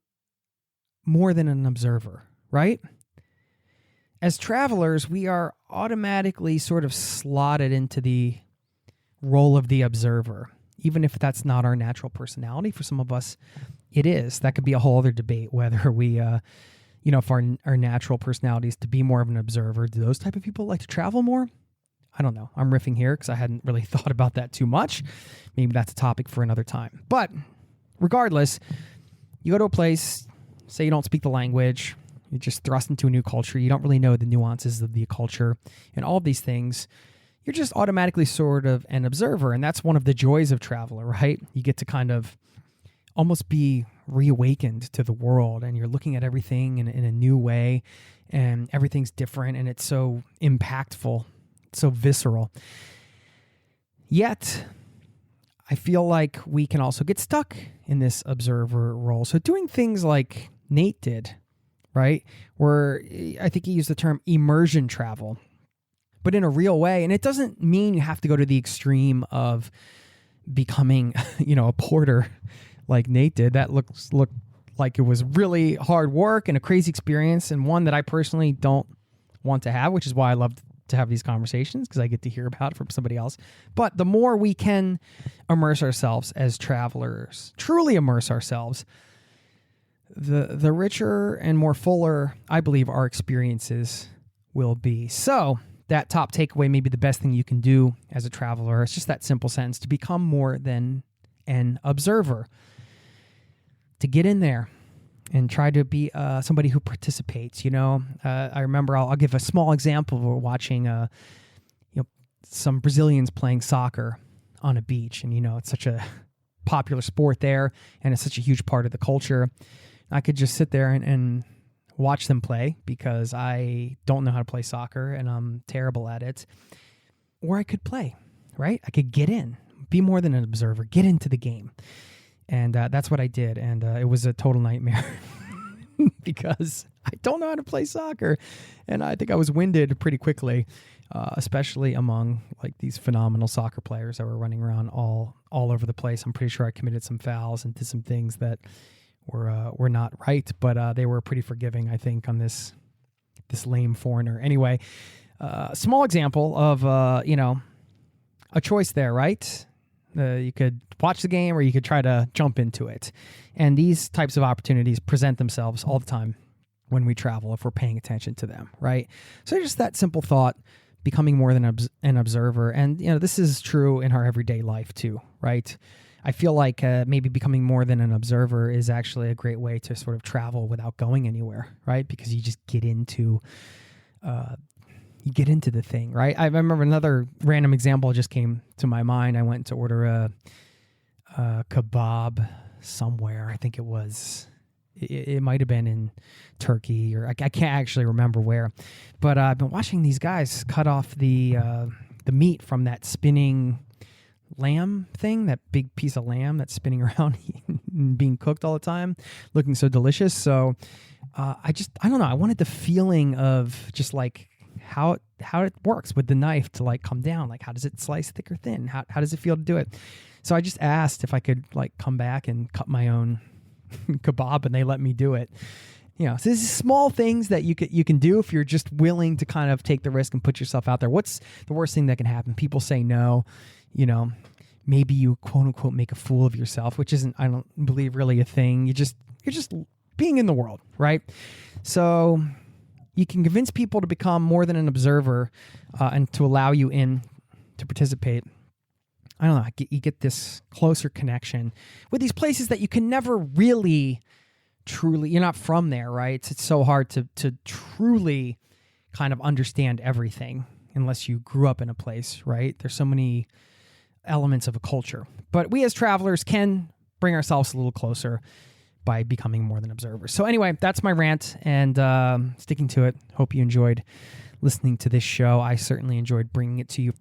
more than an observer, right? As travelers, we are automatically sort of slotted into the role of the observer, even if that's not our natural personality. For some of us, it is. That could be a whole other debate, whether we, if our natural personality is to be more of an observer. Do those type of people like to travel more? I don't know. I'm riffing here because I hadn't really thought about that too much. Maybe that's a topic for another time. But regardless, you go to a place, say you don't speak the language, you're just thrust into a new culture, you don't really know the nuances of the culture and all of these things. You're just automatically sort of an observer. And that's one of the joys of travel, right? You get to kind of almost be reawakened to the world, and you're looking at everything in a new way, and everything's different, and it's so impactful, so visceral. Yet, I feel like we can also get stuck in this observer role. So doing things like Nate did, right? Where I think he used the term immersion travel, but in a real way. And it doesn't mean you have to go to the extreme of becoming, a porter like Nate did. That looked like it was really hard work and a crazy experience, and one that I personally don't want to have, which is why I love to have these conversations, because I get to hear about it from somebody else. But the more we can immerse ourselves as travelers, truly immerse ourselves, the richer and more fuller, I believe, our experiences will be. So that top takeaway, maybe the best thing you can do as a traveler, it's just that simple sentence: to become more than an observer, to get in there and try to be somebody who participates. I remember, I'll give a small example. We're watching some Brazilians playing soccer on a beach, and it's such a popular sport there, and it's such a huge part of the culture. I could just sit there and watch them play, because I don't know how to play soccer and I'm terrible at it. Or I could play, right? I could get in, be more than an observer, get into the game. And that's what I did. And it was a total nightmare. because I don't know how to play soccer. And I think I was winded pretty quickly, especially among like these phenomenal soccer players that were running around all over the place. I'm pretty sure I committed some fouls and did some things that were not right, but they were pretty forgiving, I think, on this lame foreigner. Anyway, small example of, a choice there, right? You could watch the game or you could try to jump into it. And these types of opportunities present themselves all the time when we travel if we're paying attention to them, right? So just that simple thought, becoming more than an observer. And, this is true in our everyday life too, right? I feel like maybe becoming more than an observer is actually a great way to sort of travel without going anywhere, right? Because you just get into the thing, right? I remember another random example just came to my mind. I went to order a kebab somewhere. I think it might have been in Turkey, or I can't actually remember where. But I've been watching these guys cut off the meat from that spinning lamb thing, that big piece of lamb that's spinning around being cooked all the time, looking so delicious. So I don't know. I wanted the feeling of just like how it works with the knife to like come down. Like, how does it slice thick or thin? How does it feel to do it? So I just asked if I could like come back and cut my own kebab, and they let me do it. So this is small things that you can do if you're just willing to kind of take the risk and put yourself out there. What's the worst thing that can happen? People say no. Maybe you quote unquote make a fool of yourself, which isn't, I don't believe, really a thing. You're just being in the world, right? So you can convince people to become more than an observer and to allow you in to participate. I don't know. You get this closer connection with these places that you can never really truly, you're not from there, right? It's so hard to truly kind of understand everything unless you grew up in a place, right? There's so many elements of a culture. But we as travelers can bring ourselves a little closer by becoming more than observers. So anyway, that's my rant, and sticking to it. Hope you enjoyed listening to this show. I certainly enjoyed bringing it to you.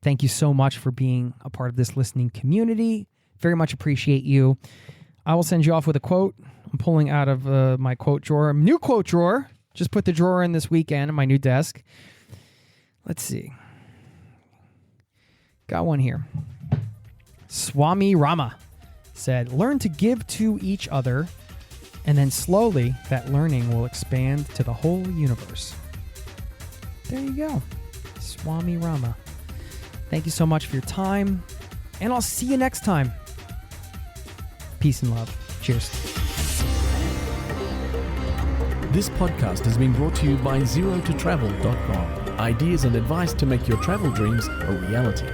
Thank you so much for being a part of this listening community. Very much appreciate you. I will send you off with a quote. I'm pulling out of my quote drawer. New quote drawer. Just put the drawer in this weekend on my new desk. Let's see. Got one here. Swami Rama said, "Learn to give to each other, and then slowly that learning will expand to the whole universe." There you go. Swami Rama. Thank you so much for your time, and I'll see you next time. Peace and love. Cheers. This podcast has been brought to you by ZeroToTravel.com. Ideas and advice to make your travel dreams a reality.